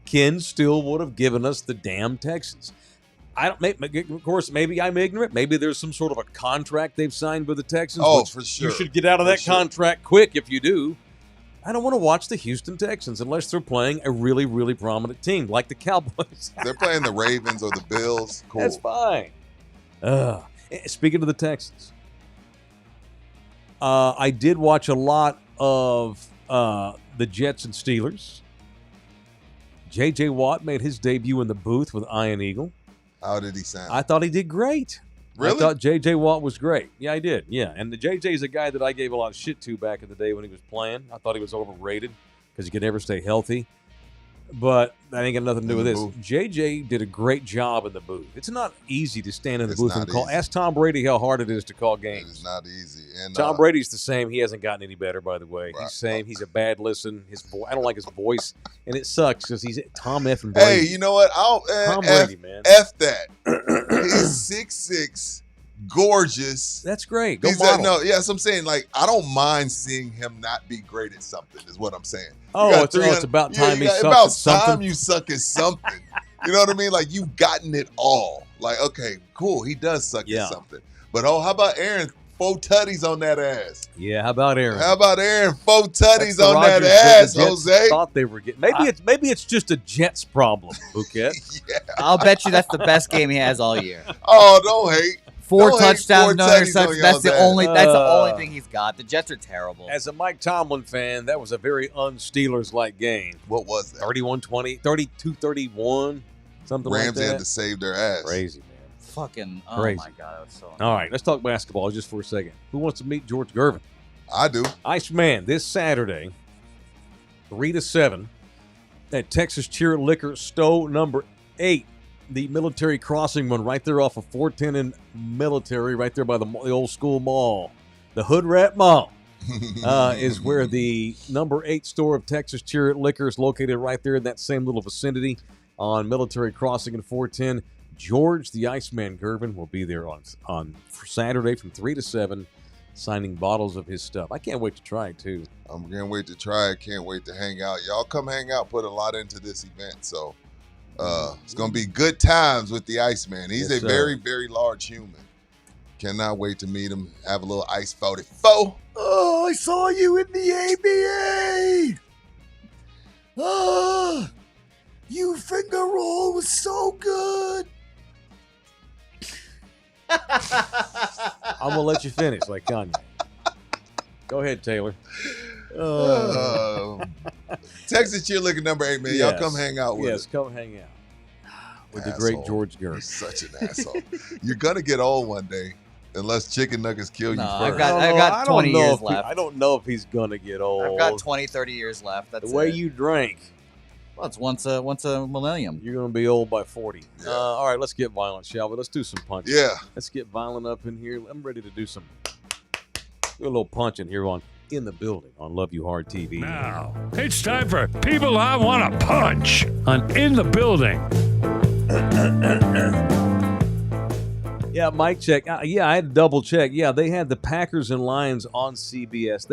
Ken still would have given us the damn Texans. I don't. Of course, maybe I'm ignorant. Maybe there's some sort of a contract they've signed with the Texans. Oh, which for sure. You should get out of that sure. contract quick if you do. I don't want to watch the Houston Texans unless they're playing a really, really prominent team like the Cowboys. They're playing the Ravens or the Bills. Cool. That's fine. Speaking of the Texans, I did watch a lot of the Jets and Steelers. J.J. Watt made his debut in the booth with Iron Eagle. How did he sound? I thought he did great. Really? I thought J.J. Watt was great. Yeah, I did. Yeah, and the J.J. is a guy that I gave a lot of shit to back in the day when he was playing. I thought he was overrated because he could never stay healthy. But that ain't got nothing to do with this. J.J. did a great job in the booth. It's not easy to stand in the booth and call. Ask Tom Brady how hard it is to call games. It's not easy. And Tom Brady's the same. He hasn't gotten any better, by the way. Right. He's the same. He's a bad listen. I don't like his voice, and it sucks because he's Tom F. and Brady. Hey, you know what? Tom Brady, man. F that. He's 6'6", gorgeous. That's great. Go He's model. yes, I'm saying, like, I don't mind seeing him not be great at something, is what I'm saying. Oh, it's about time he sucks at something. About time you suck at something. You know what I mean? Like, you've gotten it all. Like, okay, cool, he does suck at something. But, how about Aaron? 4 tutties on that ass. Yeah, how about Aaron? 4 tutties on that ass, Jose? Thought they were getting. Maybe it's just a Jets problem, Bouquet. Yeah. I'll bet you that's the best game he has all year. Oh, don't hate. 4 touchdowns, no interceptions. That's the only thing he's got. The Jets are terrible. As a Mike Tomlin fan, that was a very un-Steelers-like game. What was that? 31-20, 32-31, something like that. Ramsey had to save their ass. Crazy, man. Fucking, Crazy. My God. That was so All right, let's talk basketball just for a second. Who wants to meet George Gervin? I do. Iceman, this Saturday, 3 to 7, at Texas Cheer Liquor Stowe number 8. The Military Crossing one right there off of 410 and Military, right there by the old school mall. The Hood Rat Mall is where the number 8 store of Texas Cheer Liquor is located, right there in that same little vicinity on Military Crossing and 410. George the Iceman Gervin will be there on Saturday from 3 to 7, signing bottles of his stuff. I can't wait to try it, too. I'm can't wait to try it. Can't wait to hang out. Y'all come hang out. Put a lot into this event, so it's going to be good times with the Iceman. He's a very, very large human. Cannot wait to meet him. Have a little ice 44. Oh, I saw you in the ABA. Oh, you finger roll was so good. I'm going to let you finish like Kanye. Go ahead, Taylor. Texas Cheerleader number 8, man. Yes. Y'all come hang out with us. Yes, come hang out with Asshole. the great George Gervin. He's such an asshole. You're going to get old one day unless chicken nuggets kill you No, first. I've got 20 years left. I don't know if he's going to get old. I've got 20, 30 years left. That's the way it. you drink. Well, it's once a millennium. You're going to be old by 40. Yeah. All right, let's get violent, shall we? Let's do some punching. Yeah. Let's get violent up in here. I'm ready to do a little punching here on In the Building on Love You Hard TV. Now, it's time for People I Want to Punch on In the Building. Yeah, mic check. Yeah, I had to double check. Yeah, they had the Packers and Lions on CBS.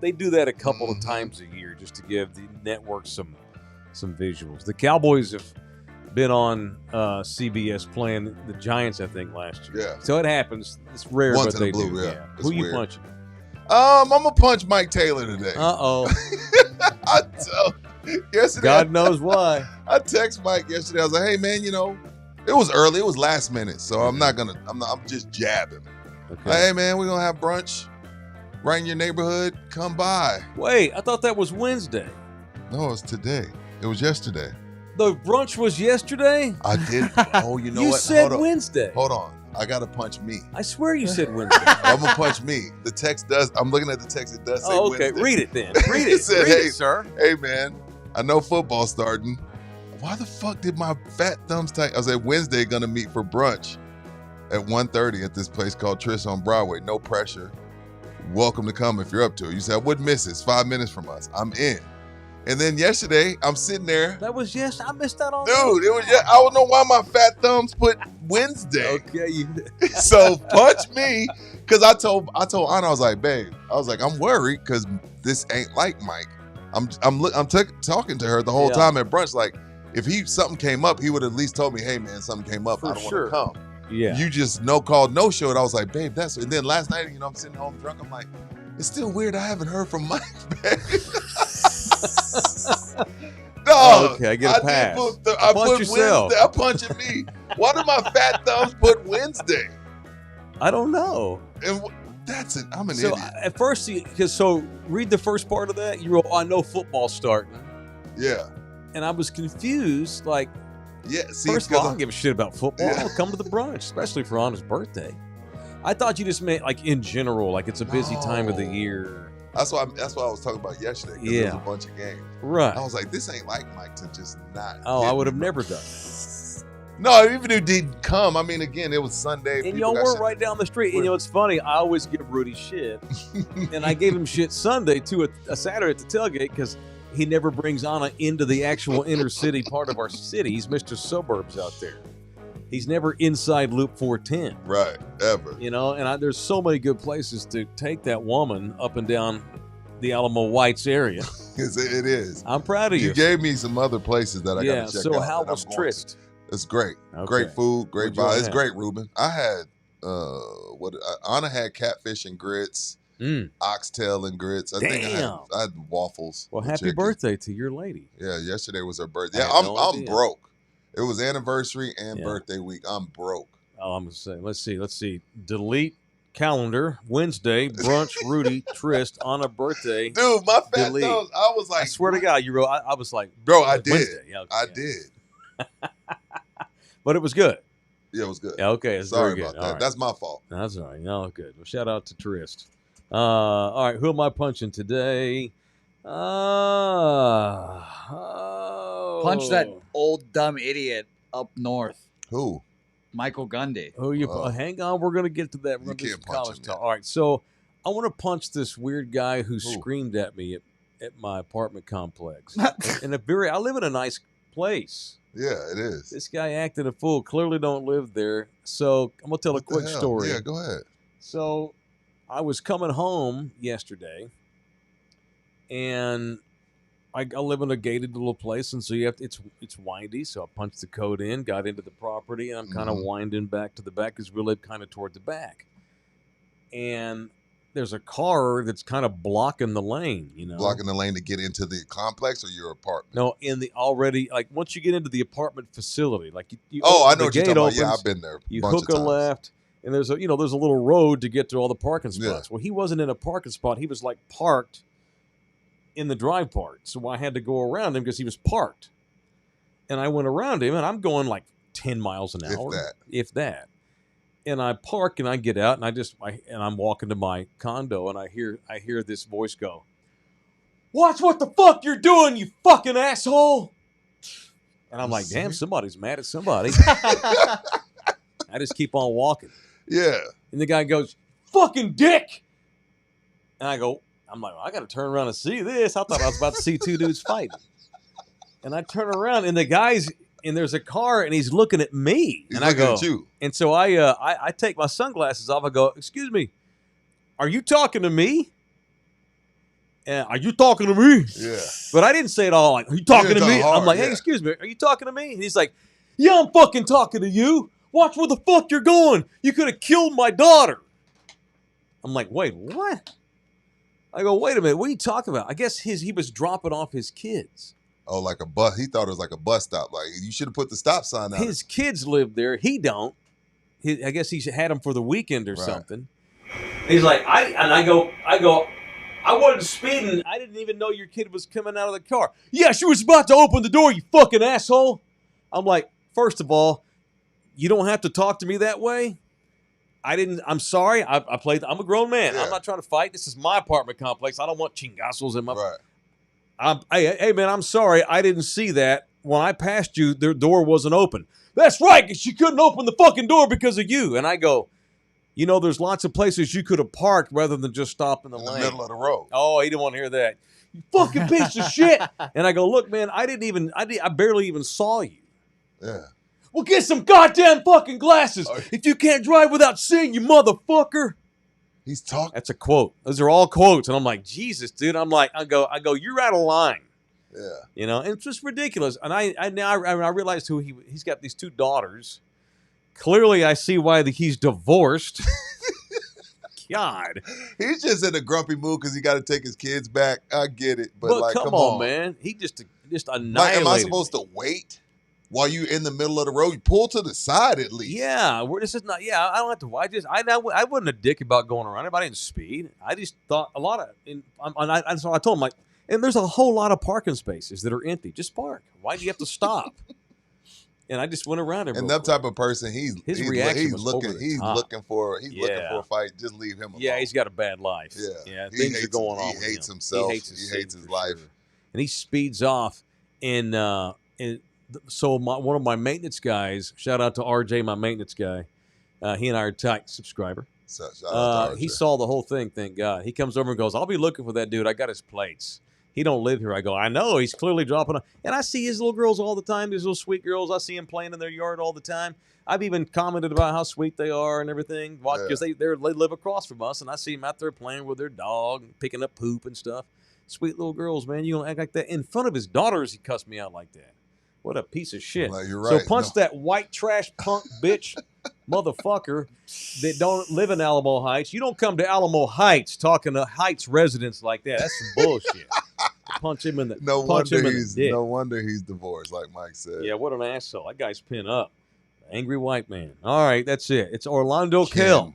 They do that a couple of times a year just to give the network some visuals. The Cowboys have been on CBS playing the Giants, I think, last year. Yeah. So it happens. It's rare, Once but in a they blue, do. yeah. It's Who you weird. punching? I'm going to punch Mike Taylor today. Uh-oh. I told yesterday. God knows why. I text Mike yesterday. I was like, hey, man, it was early. It was last minute. So I'm just jabbing. Okay. Hey, man, we're going to have brunch right in your neighborhood. Come by. Wait, I thought that was Wednesday. No, it's today. It was yesterday. The brunch was yesterday? I did. Oh, you know You what? said Hold on. Wednesday. Hold on. I got to punch me. I swear you said Wednesday. I'm going to punch me. The text does. I'm looking at the text. It does say Oh, okay. Wednesday. Read it then. Read It it. said, Read hey, it, sir. Hey, man, I know football's starting. Why the fuck did my fat thumbs tight? I was like, Wednesday going to meet for brunch at 1:30 at this place called Trish on Broadway. No pressure. Welcome to come if you're up to it. You said, I wouldn't miss it. It's 5 minutes from us. I'm in. And then yesterday, I'm sitting there. That was I missed that on. Dude, it was. I don't know why my fat thumbs put Wednesday. Okay. So punch me, because I told Anna, I was like, babe, I'm worried because this ain't like Mike. I'm talking to her the whole time at brunch, like, if something came up, he would at least told me, hey man, something came up. For I don't sure. want to come. Yeah. You just no call, no show. And I was like, babe, and then last night, I'm sitting home drunk. I'm like, it's still weird. I haven't heard from Mike, babe. No, okay, I get a pass. I Punch put yourself. Wednesday. I'm punching me. Why do my fat thumbs put Wednesday? I don't know. And that's it. I'm an So idiot. at first, read the first part of that. You wrote, I know football's starting. Yeah. And I was confused. Like, Yeah. See, first of all, I because don't give a shit about football. Yeah. I'll come to the brunch, especially for Anna's birthday. I thought you just meant like in general, like it's a busy time of the No. year. that's what I was talking about yesterday. Because there was a bunch of games. Right. I was like, this ain't like Mike to just not. Oh, hit I would have me. never done it. No, even if he didn't come. I mean, again, it was Sunday. And people y'all got were shit- right down the street. And it's funny, I always give Rudy shit. And I gave him shit Sunday, too, a Saturday at the tailgate, because he never brings Anna into the actual inner city part of our city. He's Mr. Suburbs out there. He's never inside Loop 410. Right, ever. And there's so many good places to take that woman up and down the Alamo Whites area. It is. I'm proud of you. You gave me some other places that I Yeah, got to check so out. how that I'm was going Trist? to. It's great. Okay. Great food, great What'd y'all vibe. It's have? great, Ruben. I had Anna had catfish and grits, oxtail and grits. I think Damn. I had waffles. Well, with happy chicken. birthday to your lady. Yeah, yesterday was her birthday. I Yeah, had I'm no idea. broke. It was anniversary and Yeah. birthday week. I'm broke. Oh, I'm gonna say, let's see. Delete calendar. Wednesday, brunch, Rudy, Trist, on a birthday. Dude, my fat Delete. thumbs, I was like, I swear to God, you wrote. I was like, bro, I did. Wednesday. Yeah, okay, I yeah. did. But it was good. Yeah, it was good. Yeah, okay, it's Sorry very about good. that. All right. That's my fault. That's all right. No, good. Well, shout out to Trist. All right, who am I punching today? Punch that old dumb idiot up north, Who? Michael Gundy. Who you? Hang on, we're gonna get to that. We're You gonna do can't some punch college him talk. yet. All right, so I want to punch this weird guy who screamed at me at my apartment complex. I live in a nice place. Yeah, it is. This guy acted a fool. Clearly don't live there. So I'm gonna tell What a the quick hell? story. Yeah, go ahead. So I was coming home yesterday, and I live in a gated little place, and so it's windy. So I punched the code in, got into the property, and I'm kind of Mhm. winding back to the back because we live kind of toward the back. And there's a car that's kind of blocking the lane, Blocking the lane to get into the complex or your apartment? No, in the already, like once you get into the apartment facility, like you Oh, I the know what you're gate talking about. Yeah, opens, I've been there. you bunch hook of a times. left, and there's a little road to get to all the parking Yeah. spots. Well, he wasn't in a parking spot. He was like parked in the drive part. So I had to go around him because he was parked. And I went around him, and I'm going like 10 miles an hour. If that. And I park, and I get out, and I'm walking to my condo, and I hear this voice go, "Watch what the fuck you're doing, you fucking asshole!" And I'm like, "Damn, somebody's mad at somebody." I just keep on walking. Yeah. And the guy goes, "Fucking dick!" And I'm like, well, I got to turn around and see this. I thought I was about to see two dudes fighting. And I turn around, and there's a car, and he's looking at me. He's and I looking go, at you. And so I take my sunglasses off. I go, "Excuse me, are you talking to me?" And are you talking to me? Yeah. But I didn't say it all like, "Are you talking to didn't me?" talk hard, I'm like, "Hey, yeah. excuse me, are you talking to me?" And he's like, "Yeah, I'm fucking talking to you. Watch where the fuck you're going. You could have killed my daughter." I'm like, "Wait, what?" I go, "Wait a minute, what are you talking about?" I guess he was dropping off his kids. Oh, like a bus. He thought it was like a bus stop. Like, you should have put the stop sign out. His kids live there. He don't. I guess he had them for the weekend or something. He's like, I go, "I wasn't speeding. I didn't even know your kid was coming out of the car." "Yeah, she was about to open the door, you fucking asshole." I'm like, first of all, you don't have to talk to me that way. I'm sorry. I'm a grown man. Yeah. I'm not trying to fight. This is my apartment complex. I don't want chingazos in my. Right. Hey, man, I'm sorry. I didn't see that. When I passed you, their door wasn't open. "That's right. She couldn't open the fucking door because of you." And I go, there's lots of places you could have parked rather than just stop in the lane. Middle of the road. Oh, he didn't want to hear that. "You fucking piece of shit." And I go, "Look, man, I barely even saw you." Yeah. "Well, get some goddamn fucking glasses. If you can't drive without seeing, you motherfucker." He's talking. That's a quote. Those are all quotes. And I'm like, Jesus, dude. I go, "You're out of line." Yeah. You know, and it's just ridiculous. And I realized who he's got these 2 daughters. Clearly, I see why he's divorced. God. He's just in a grumpy mood because he got to take his kids back. I get it. But like, come on, man. He just annihilated Like, am I supposed to wait while you in the middle of the road? You pull to the side at least. Yeah, this is not. Yeah, I don't have to. I wasn't a dick about going around him. I didn't speed. I just thought a lot of. So I told him, like, and there's a whole lot of parking spaces that are empty. Just park. Why do you have to stop? And I just went around him. And that type of person, he's reaction was looking over the top. looking for a fight. Just leave him alone. Yeah, he's got a bad life. Yeah, things are going on. He hates himself. He hates his life. Sure. And he speeds off. So one of my maintenance guys, shout out to RJ, my maintenance guy. He and I are tight subscriber. So, shout out to RJ. He saw the whole thing, thank God. He comes over and goes, I'll be looking for that dude. I got his plates. He don't live here. I go, I know. He's clearly dropping a... And I see his little girls all the time, these little sweet girls. I see him playing in their yard all the time. I've even commented about how sweet they are and everything because they live across from us, and I see them out there playing with their dog, picking up poop and stuff. Sweet little girls, man. You don't act like that. In front of his daughters, he cussed me out like that. What a piece of shit. Well, you're right. So punch that white trash punk bitch motherfucker that don't live in Alamo Heights. You don't come to Alamo Heights talking to Heights residents like that. That's some bullshit. Punch him in the no wonder he's divorced, like Mike said. Yeah, what an asshole. That guy's pinned up. Angry white man. All right, that's it. It's Orlando Kell.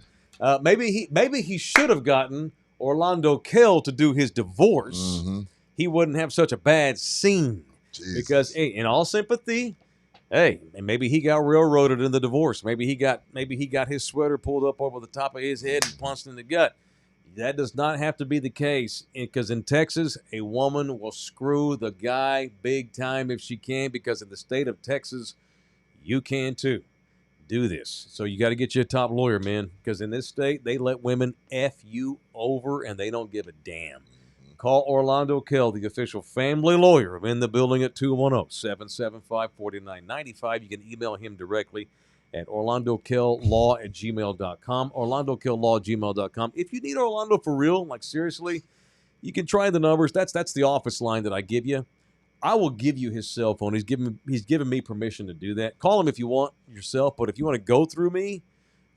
Maybe he should have gotten Orlando Kell to do his divorce. Mm-hmm. He wouldn't have such a bad scene. Jesus. Because, hey, in all sympathy, hey, and maybe he got railroaded in the divorce. Maybe he got his sweater pulled up over the top of his head and punched in the gut. That does not have to be the case, because in Texas, a woman will screw the guy big time if she can, because in the state of Texas, you can too. Do this. So you got to get you a top lawyer, man, because in this state, they let women F you over, and they don't give a damn. Call Orlando Kell, the official family lawyer. I'm in the building at 210-775-4995. You can email him directly at orlandokell.law@gmail.com. orlandokell.law@gmail.com. If you need Orlando for real, like seriously, you can try the numbers. That's the office line that I give you. I will give you his cell phone. He's given me permission to do that. Call him if you want yourself, but if you want to go through me,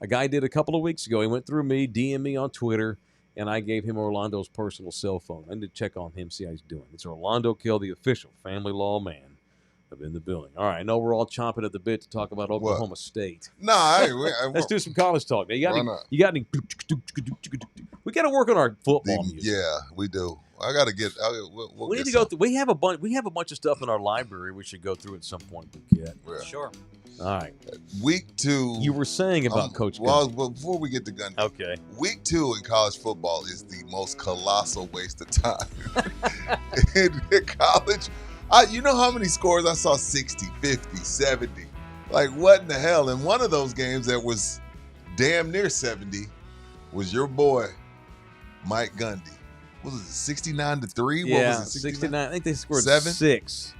a guy did a couple of weeks ago. He went through me, DM me on Twitter, and I gave him Orlando's personal cell phone. I need to check on him, see how he's doing. It's Orlando Kell, the official family law man. I'm in the building. All right, I know we're all chomping at the bit to talk about Oklahoma State. Let's do some college talk. Now, you got any? We got to work on our football music. Yeah, we do. I got to get. We need to go through. We have a bunch of stuff in our library. We should go through at some point. Yeah. Sure. All right. Week 2. You were saying about Coach. Well, before we get to Gundy. Okay. Week 2 in college football is the most colossal waste of time in college. You know how many scores I saw? 60, 50, 70. Like, what in the hell? And one of those games that was damn near 70 was your boy, Mike Gundy. What was it, 69-3? Yeah, what was it, 69. I think they scored 7? 6.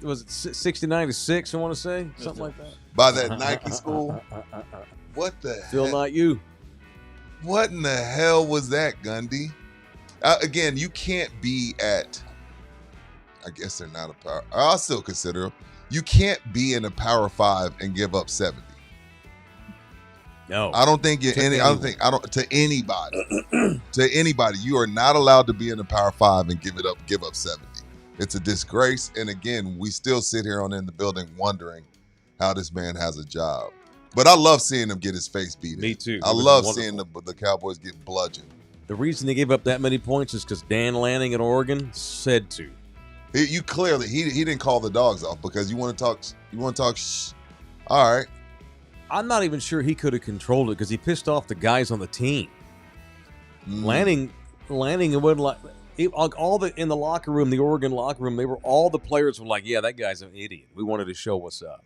Was it 69-6, I want to say? Something like that. By that Nike school? What the Still hell? not you. What in the hell was that, Gundy? Again, you can't be at... I guess they're not a power. I'll still consider them. You can't be in a Power 5 and give up 70. No. I don't think to anybody, you are not allowed to be in a Power 5 and give up 70. It's a disgrace. And again, we still sit here in the building wondering how this man has a job. But I love seeing him get his face beat. Me too. I love seeing the Cowboys get bludgeoned. The reason they gave up that many points is because Dan Lanning at Oregon said to. You clearly he didn't call the dogs off because you want to talk. All right. I'm not even sure he could have controlled it because he pissed off the guys on the team. Lanning, it wasn't like in the locker room, the Oregon locker room. All the players were like, "Yeah, that guy's an idiot. We wanted to show what's up."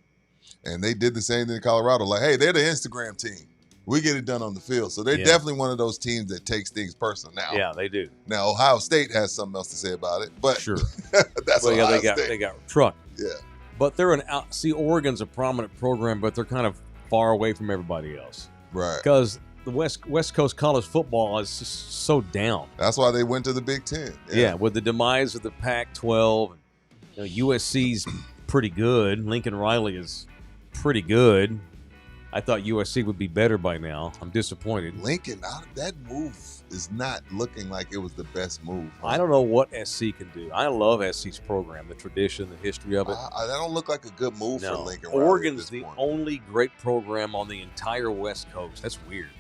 And they did the same thing in Colorado. Like, hey, they're the Instagram team. We get it done on the field. So they're definitely one of those teams that takes things personal now. Yeah, they do. Now, Ohio State has something else to say about it, but sure, that's Ohio State. They got trucked. Yeah, but they're Oregon's a prominent program, but they're kind of far away from everybody else. Right. Because the West Coast college football is just so down. That's why they went to the Big Ten. Yeah, with the demise of the Pac-12, USC's pretty good. Lincoln Riley is pretty good. I thought USC would be better by now. I'm disappointed. Lincoln, that move is not looking like it was the best move. I don't know what SC can do. I love SC's program, the tradition, the history of it. That don't look like a good move for Lincoln Riley. Oregon's the only great program on the entire West Coast. That's weird.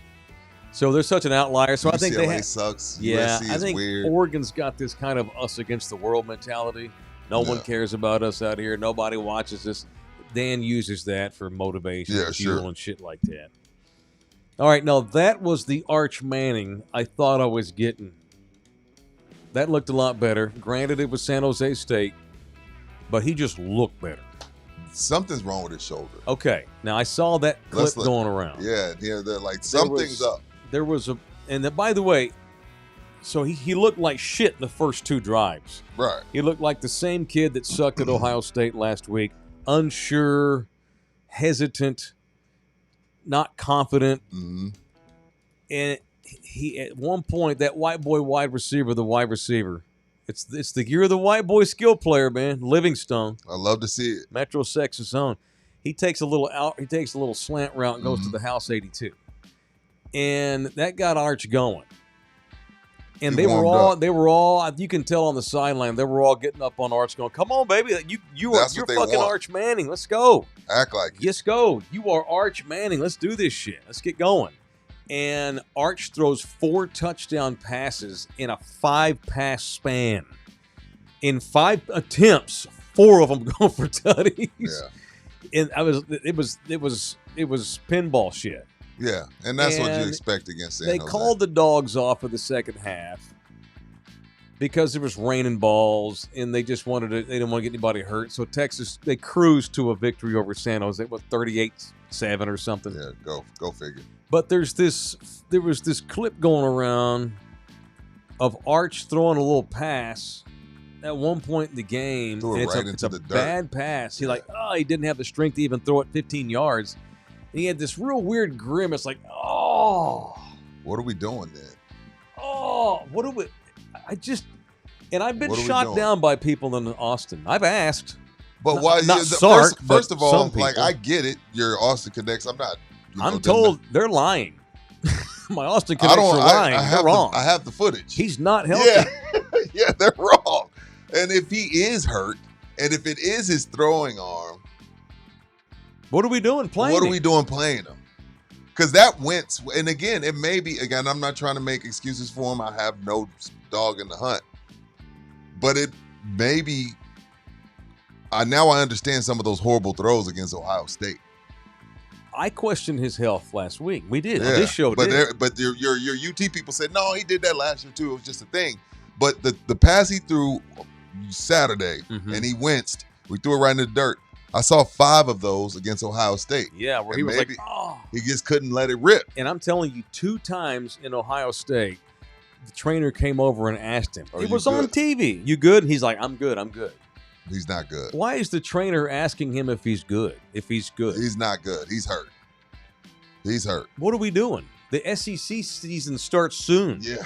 So they're such an outlier. So UCLA I think they sucks. Yeah, USC I is think weird. Oregon's got this kind of us against the world mentality. No one cares about us out here. Nobody watches us. Dan uses that for motivation, fuel, and shit like that. All right, now that was the Arch Manning I thought I was getting. That looked a lot better. Granted, it was San Jose State, but he just looked better. Something's wrong with his shoulder. Okay, now I saw that clip going around. Yeah, they're like, something's up. There was by the way, so he looked like shit in the first 2 drives. Right. He looked like the same kid that sucked at Ohio State last week. Unsure, hesitant, not confident. Mm-hmm. And he at one point, that white boy wide receiver, it's the year of the white boy skill player, man. Livingstone. I love to see it. Metro Texas zone. He takes a little slant route and goes to the house 82. And that got Arch going. And they were all, you can tell on the sideline, they were all getting up on Arch going, come on, baby. You're fucking Arch Manning. Let's go. Act like it. Let's go. You are Arch Manning. Let's do this shit. Let's get going. And Arch throws 4 touchdown passes in a 5-pass span. In 5 attempts, 4 of them go for tutties. Yeah. And it was pinball shit. Yeah, and that's what you expect against San Jose. They called the dogs off for the second half because there was raining balls, and they just they didn't want to get anybody hurt. So Texas, they cruised to a victory over San Jose. It was 38-7 or something. Yeah, go figure. But there was this clip going around of Arch throwing a little pass at one point in the game. Threw it right into the dirt. Bad pass. He didn't have the strength to even throw it 15 yards. He had this real weird grimace, like, oh. What are we doing then? Oh, what are we? I've been shot down by people in Austin. I've asked. But why? Not Sark, first of all, like, I get it. Your Austin Connects. I'm not. I'm told they're lying. My Austin Connects are lying. They're wrong. I have the footage. He's not healthy. Yeah, they're wrong. And if he is hurt, and if it is his throwing arm, what are we doing playing him? Because that went, and again, it may be, I'm not trying to make excuses for him. I have no dog in the hunt. But it may be, now I understand some of those horrible throws against Ohio State. I questioned his health last week. We did. Yeah, this show did. But your UT people said, no, he did that last year too. It was just a thing. But the pass he threw Saturday, and he winced, we threw it right in the dirt. I saw 5 of those against Ohio State. Yeah, where he was like, oh. He just couldn't let it rip. And I'm telling you, 2 times in Ohio State, the trainer came over and asked him. It was on TV. You good? He's like, I'm good. He's not good. Why is the trainer asking him if he's good? He's not good. He's hurt. What are we doing? The SEC season starts soon. Yeah.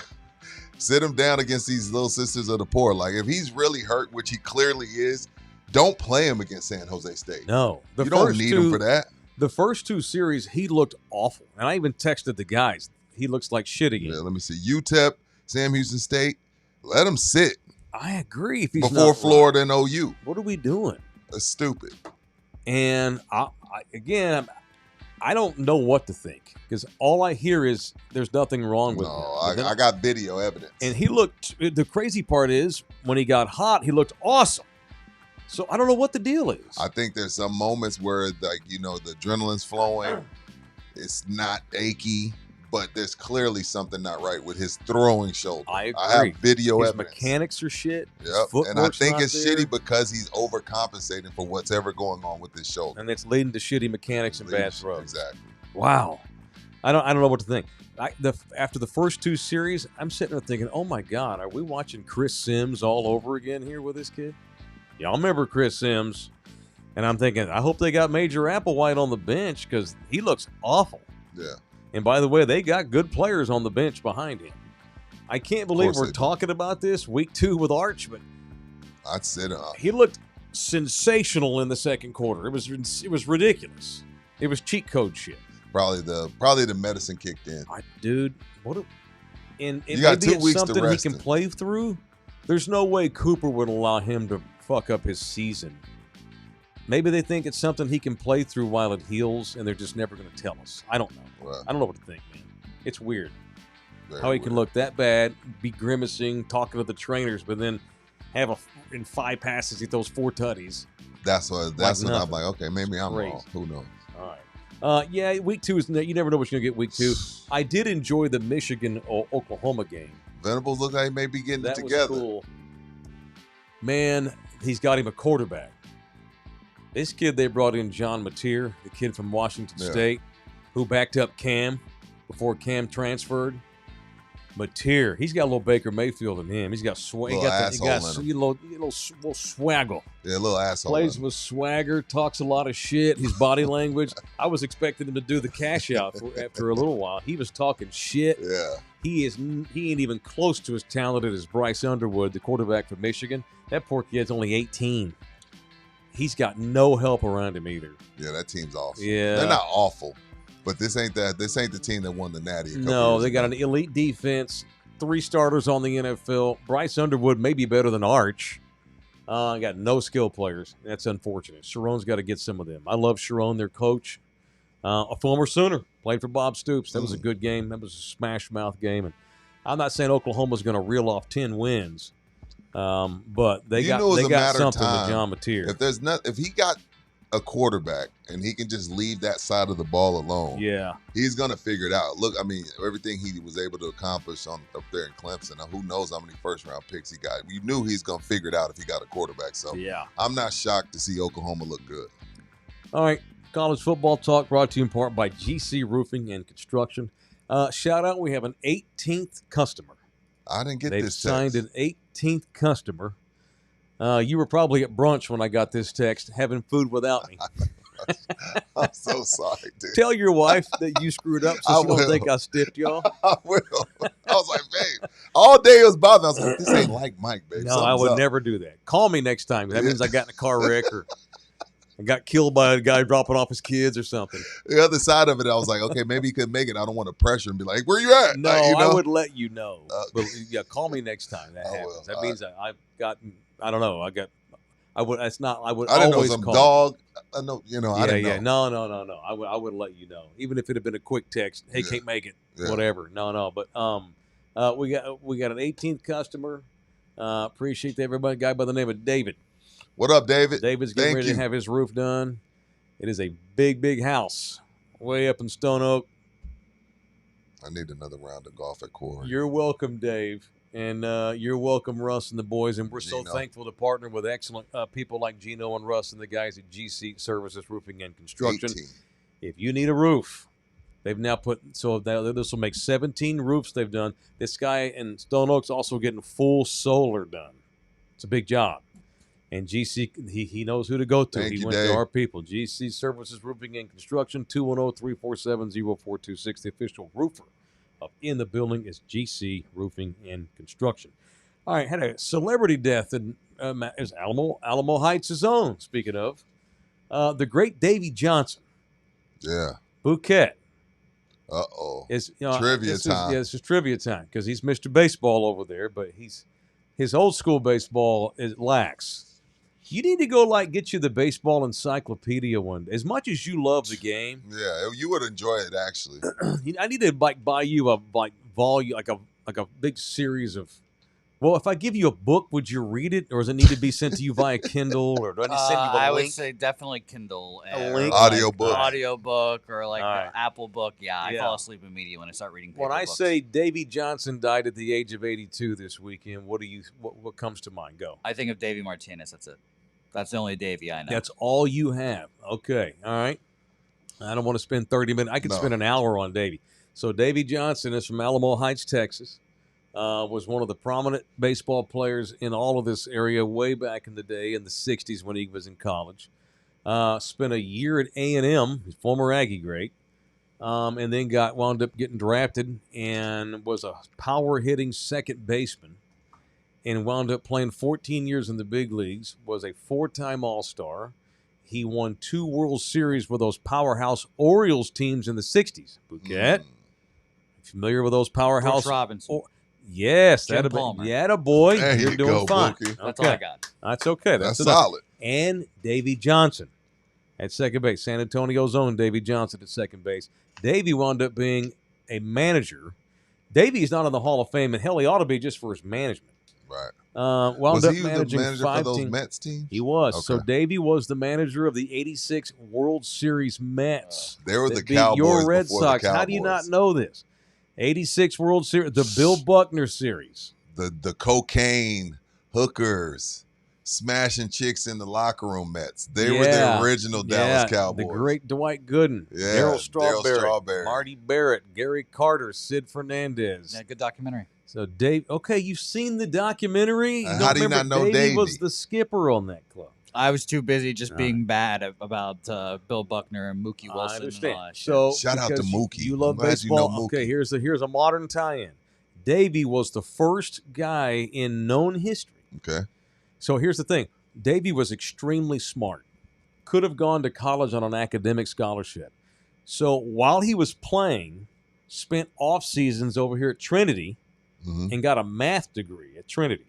Sit him down against these little sisters of the poor. Like, if he's really hurt, which he clearly is, don't play him against San Jose State. No. You don't need him for that. The first 2 series, he looked awful. And I even texted the guys. He looks like shit again. Yeah, let me see. UTEP, Sam Houston State, let him sit. I agree. If he's before Florida and OU. What are we doing? That's stupid. And, I don't know what to think. Because all I hear is there's nothing wrong with him. I got video evidence. And the crazy part is, when he got hot, he looked awesome. So I don't know what the deal is. I think there's some moments where, the adrenaline's flowing. It's not achy, but there's clearly something not right with his throwing shoulder. I agree. I have video evidence. His mechanics are shit. Yep. And I think it's shitty because he's overcompensating for what's ever going on with his shoulder. And it's leading to shitty mechanics and bad throws. Exactly. Wow. I don't know what to think. After the first 2 series, I'm sitting there thinking, oh my God, are we watching Chris Sims all over again here with this kid? Y'all remember Chris Sims. And I'm thinking, I hope they got Major Applewhite on the bench because he looks awful. Yeah. And by the way, they got good players on the bench behind him. I can't believe we're talking about this week 2 with Arch, but I'd sit he looked sensational in the second quarter. It was ridiculous. It was cheat code shit. Probably the medicine kicked in. Dude, and you got maybe 2 weeks something to rest he can play through. There's no way Cooper would allow him to fuck up his season. Maybe they think it's something he can play through while it heals, and they're just never going to tell us. I don't know. Well, I don't know what to think, man. It's weird how he weird. can look that bad, be grimacing, talking to the trainers, but then in 5 passes he throws 4 tutties. That's what I'm like. Okay, maybe I'm Crazy. wrong. Who knows? All right. Yeah, week 2 is you never know what you're gonna get week 2. I did enjoy the Michigan Oklahoma game. Venables look like he may be getting That it together. was cool. Man, he's got him a quarterback. This kid they brought in, John Mateer, the kid from Washington State, who backed up Cam before Cam transferred. Mateer, he's got a little Baker Mayfield in him. He's got swag. He got a little swaggle. Yeah, a little asshole. Plays with swagger, talks a lot of shit. His body language. I was expecting him to do the cash out after a little while. He was talking shit. Yeah. He ain't even close to as talented as Bryce Underwood, the quarterback for Michigan. That poor kid's only 18. He's got no help around him either. Yeah, that team's awful. Yeah. They're not awful, but this ain't the team that won the Natty. No, they got an elite defense, 3 starters on the NFL. Bryce Underwood may be better than Arch. Got no skill players. That's unfortunate. Sharon's got to get some of them. I love Sharon, their coach. A former Sooner, played for Bob Stoops. That was a good game. That was a smash mouth game. And I'm not saying Oklahoma's going to reel off 10 wins, but they got something with John Mateer. If he got a quarterback and he can just leave that side of the ball alone, he's gonna figure it out. Look, I mean, everything he was able to accomplish up there in Clemson. Now, who knows how many first-round picks he got? You knew he's gonna figure it out if he got a quarterback. So I'm not shocked to see Oklahoma look good. All right, college football talk brought to you in part by GC Roofing and Construction. Shout out, we have an 18th customer. I didn't get They've this signed text. an 18th customer. You were probably at brunch when I got this text, having food without me. I'm so sorry, dude. Tell your wife that you screwed up so she don't think I stiffed y'all. I will. I was like, babe, all day it was bothering me. I was like, this ain't like Mike, babe. No, I would never do that. Call me next time. That means I got in a car wreck or I got killed by a guy dropping off his kids or something. The other side of it, I was like, okay, maybe he couldn't make it. I don't want to pressure and be like, where you at? No, like, I would let you know. But call me next time that happens. will. That means I've gotten, I don't know. I would I didn't always know some call. dog. I know, I didn't know. No. I would let you know. Even if it had been a quick text, hey, can't make it. Yeah. Whatever. No. But we got an 18th customer. Appreciate everybody. Guy by the name of David. What up, David? David's getting Thank ready you. to have his roof done. It is a big house way up in Stone Oak. I need another round of golf at Corey. You're welcome, Dave. And you're welcome, Russ and the boys. And we're so thankful to partner with excellent people like Gino and Russ and the guys at GC Services Roofing and Construction. 18. If you need a roof, they've now this will make 17 roofs they've done. This guy in Stone Oak's also getting full solar done. It's a big job. And GC, he knows who to go to. He went to our people. GC Services Roofing and Construction, 210-347-0426. The official roofer of In the Building is GC Roofing and Construction. All right, had a celebrity death in is Alamo Heights' own, speaking of. The great Davy Johnson. Yeah. Bouquet. Uh-oh. Trivia time. This is trivia time because he's Mr. Baseball over there, but his old school baseball lacks. You need to go get you the baseball encyclopedia one. As much as you love the game, Yeah, you would enjoy it actually. I need to buy you a volume like a big series of. Well, if I give you a book, would you read it, or does it need to be sent to you via Kindle, or do I need to send you a link? I would say definitely Kindle. link? Audiobook. Or like All right. Apple Book. Yeah, I Yeah. fall asleep immediately when I start reading paper When I books. say Davy Johnson died at the age of 82 this weekend, what comes to mind? Go. I think of Davey Martinez. That's it. That's the only Davey I know. That's all you have. Okay. All right. I don't want to spend 30 minutes. I could spend an hour on Davy. So Davy Johnson is from Alamo Heights, Texas. Was one of the prominent baseball players in all of this area way back in the day in the 60s when he was in college. Spent a year at A&M, his former Aggie great. and then wound up getting drafted and was a power-hitting second baseman and wound up playing 14 years in the big leagues, was a 4-time All-Star. He won 2 World Series with those powerhouse Orioles teams in the 60s. Bouquet, familiar with those powerhouse? Brooks Robinson. Yes, Jim Palmer. Yeah, boy. There You're you doing go, fine. Bookie. That's all I got. That's okay. That's enough. solid. And Davey Johnson at second base. San Antonio's own Davey Johnson at second base. Davey wound up being a manager. Davey's not in the Hall of Fame, and hell, he ought to be just for his management. Right. Wound Was up he the managing manager for 5 those teams. Mets teams? He was. Okay. So Davey was the manager of the 86 World Series Mets. They were that the beat Cowboys your Red before Sox. the Cowboys. How do you not know this? 86 World Series, the Bill Buckner series. The cocaine hookers smashing chicks in the locker room Mets. They were the original Dallas Cowboys. The great Dwight Gooden, Yeah, Darryl Darryl Strawberry. Marty Barrett, Gary Carter, Sid Fernandez. Yeah, good documentary. So Dave, okay, you've seen the documentary. You How do you remember not know Davey Davey? was the skipper on that club. I was too busy just being bad about Bill Buckner and Mookie Wilson. I And understand. all that shit. So Shout out to because Mookie. You love I'm glad you baseball. know Mookie. Okay, here's a modern tie-in. Davey was the first guy in known history. Okay. So here's the thing. Davey was extremely smart. Could have gone to college on an academic scholarship. So while he was playing, spent off seasons over here at Trinity and got a math degree at Trinity.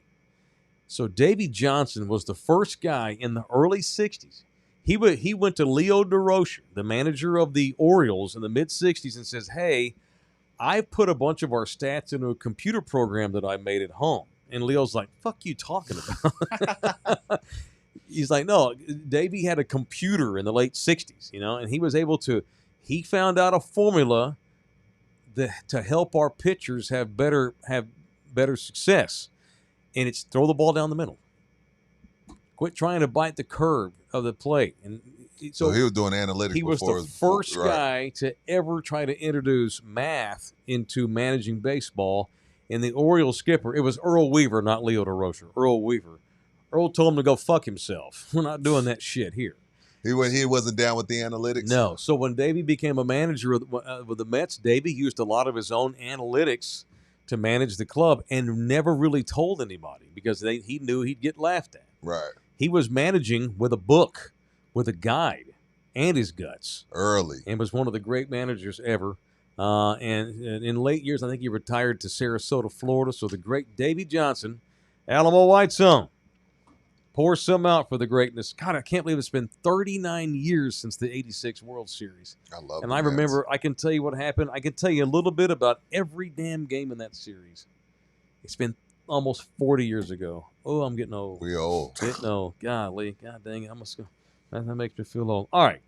So Davey Johnson was the first guy in the early 60s. He went to Leo DeRocher, the manager of the Orioles in the mid-60s, and says, hey, I put a bunch of our stats into a computer program that I made at home. And Leo's like, fuck you talking about? He's like, no, Davey had a computer in the late 60s, and he was able to, he found out a formula to help our pitchers have better success. And it's throw the ball down the middle. Quit trying to bite the curve of the plate. And So he was doing analytics. He was before the first guy to ever try to introduce math into managing baseball. And the Orioles skipper, it was Earl Weaver, not Leo DeRocher. Earl Weaver. Earl told him to go fuck himself. We're not doing that shit here. He wasn't down with the analytics? No. So when Davey became a manager with the Mets, Davey used a lot of his own analytics to manage the club and never really told anybody because he knew he'd get laughed at. Right. He was managing with a book, with a guide, and his guts. Early. And was one of the great managers ever. And in late years, I think he retired to Sarasota, Florida. So the great Davey Johnson, Alamo White Zone, pour some out for the greatness. God, I can't believe it's been 39 years since the 86 World Series. I love it. And I remember, I can tell you what happened. I can tell you a little bit about every damn game in that series. It's been almost 40 years ago. Oh, I'm getting old. We old. Getting old. Golly. God dang it. That makes me feel old. All right.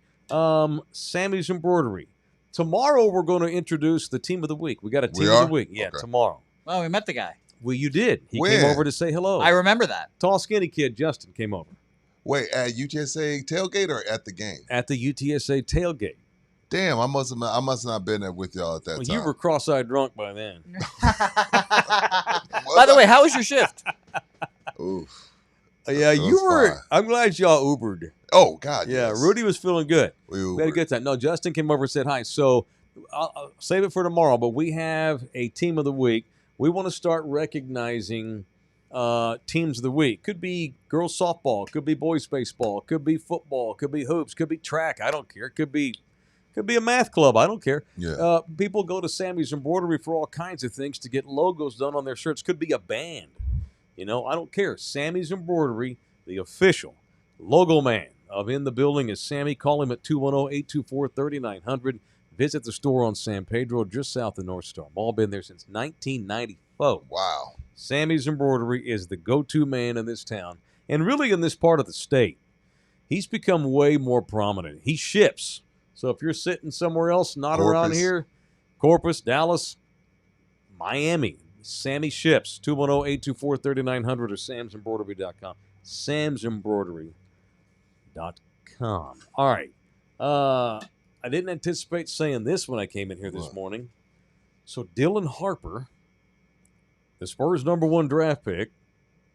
Sammy's Embroidery. Tomorrow we're going to introduce the team of the week. We got a team of the week. Yeah, Okay. tomorrow. Well, we met the guy. Well, you did. He When? came over to say hello. I remember that. Tall, skinny kid, Justin, came over Wait, at UTSA tailgate or at the game? at the UTSA tailgate. Damn, I must not been there with y'all at that Well, time. you were cross-eyed drunk by then. By the way, how was your shift? Oof. Yeah, That you was were. fine. I'm glad y'all Ubered. Oh God. Yeah, yes. Rudy was feeling good. We We had a good time. No, Justin came over and said hi. So I'll save it for tomorrow, but we have a team of the week. We want to start recognizing teams of the week. Could be girls softball, could be boys baseball, could be football, could be hoops, could be track. I don't care. Could be a math club. I don't care. Yeah. People go to Sammy's Embroidery for all kinds of things to get logos done on their shirts. Could be a band. I don't care. Sammy's Embroidery, the official logo man of In the Building is Sammy. Call him at 210-824-3900. Visit the store on San Pedro, just south of North Star Mall. Been there since 1994. Wow. Sammy's Embroidery is the go-to man in this town and really in this part of the state. He's become way more prominent. He ships. So if you're sitting somewhere else, not around Corpus. here, Corpus, Dallas, Miami, Sammy ships. 210-824-3900 or samsembroidery.com. samsembroidery.com. All right. I didn't anticipate saying this when I came in here this morning. So Dylan Harper, the Spurs' #1 draft pick,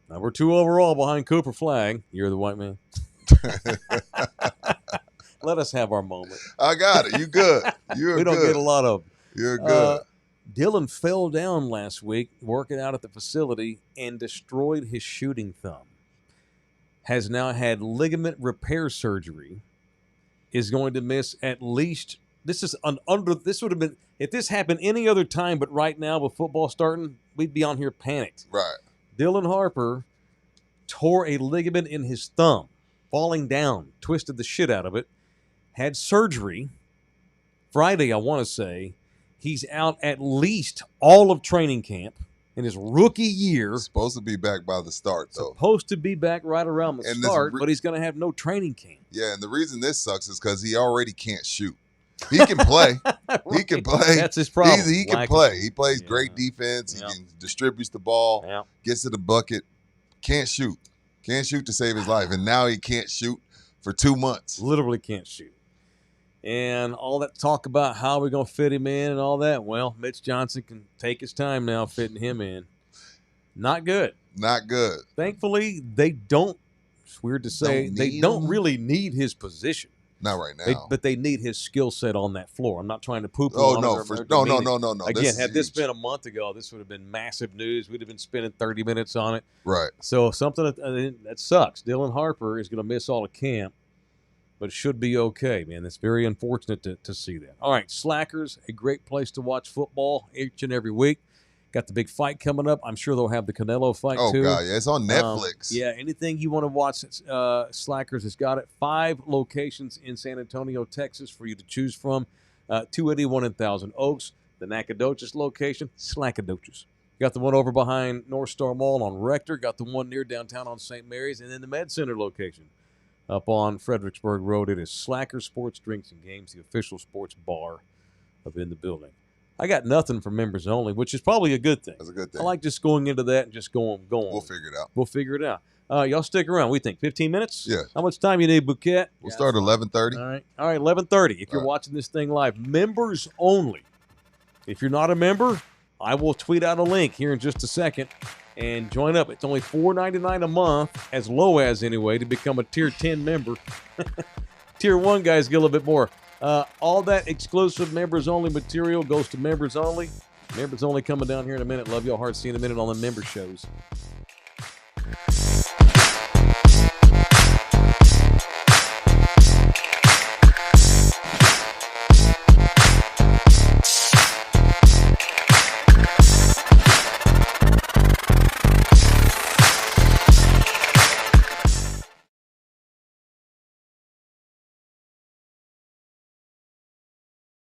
#2 overall behind Cooper Flagg. You're the white man. Let us have our moment. I got it. You good. You're We don't good. get a lot of them. You're good. Dylan fell down last week working out at the facility and destroyed his shooting thumb. Has now had ligament repair surgery. Is going to miss at least. This would have been if this happened any other time, but right now with football starting, we'd be on here panicked. Right. Dylan Harper tore a ligament in his thumb, falling down, twisted the shit out of it, had surgery Friday, I want to say. He's out at least all of training camp in his rookie year. Supposed to be back by the start, though. Supposed to be back right around the start, but he's going to have no training camp. Yeah, and the reason this sucks is because he already can't shoot. He can play. Right. He can play. That's his problem. He can play. He plays great defense. He can distributes the ball, gets to the bucket. Can't shoot. Can't shoot to save his life. And now he can't shoot for 2 months. Literally can't shoot. And all that talk about how we're going to fit him in and all that, well, Mitch Johnson can take his time now fitting him in. Not good. Not good. Thankfully, they don't, it's weird to say, they don't really need his position. Not right now. But they need his skill set on that floor. I'm not trying to poop Oh, on no. it. No. Again, had this been a month ago, this would have been massive news. We'd have been spending 30 minutes on it. Right. So something that sucks. Dylan Harper is going to miss all of camp, but it should be okay, man. It's very unfortunate to see that. All right, Slackers, a great place to watch football each and every week. Got the big fight coming up. I'm sure they'll have the Canelo fight, too. Oh, God, yeah. It's on Netflix. Anything you want to watch, Slackers has got it. 5 locations in San Antonio, Texas for you to choose from. 281 in Thousand Oaks. The Nacogdoches location, Slackadocious. Got the one over behind North Star Mall on Rector. Got the one near downtown on St. Mary's. And then the Med Center location up on Fredericksburg Road. It is Slacker Sports, Drinks, and Games, the official sports bar of In the Building. I got nothing for members only, which is probably a good thing. That's a good thing. I like just going into that and just going. We'll figure it out. We'll figure it out. Y'all stick around. We think 15 minutes? Yeah. How much time you need, Bouquet? We'll start at 11:30. All right, 11:30. If you're watching this thing live, members only. If you're not a member, I will tweet out a link here in just a second and join up. It's only $4.99 a month, as low as anyway, to become a Tier 10 member. Tier 1 guys get a little bit more. All that exclusive members-only material goes to members only. Members only coming down here in a minute. Love y'all hard. See you in a minute on the member shows.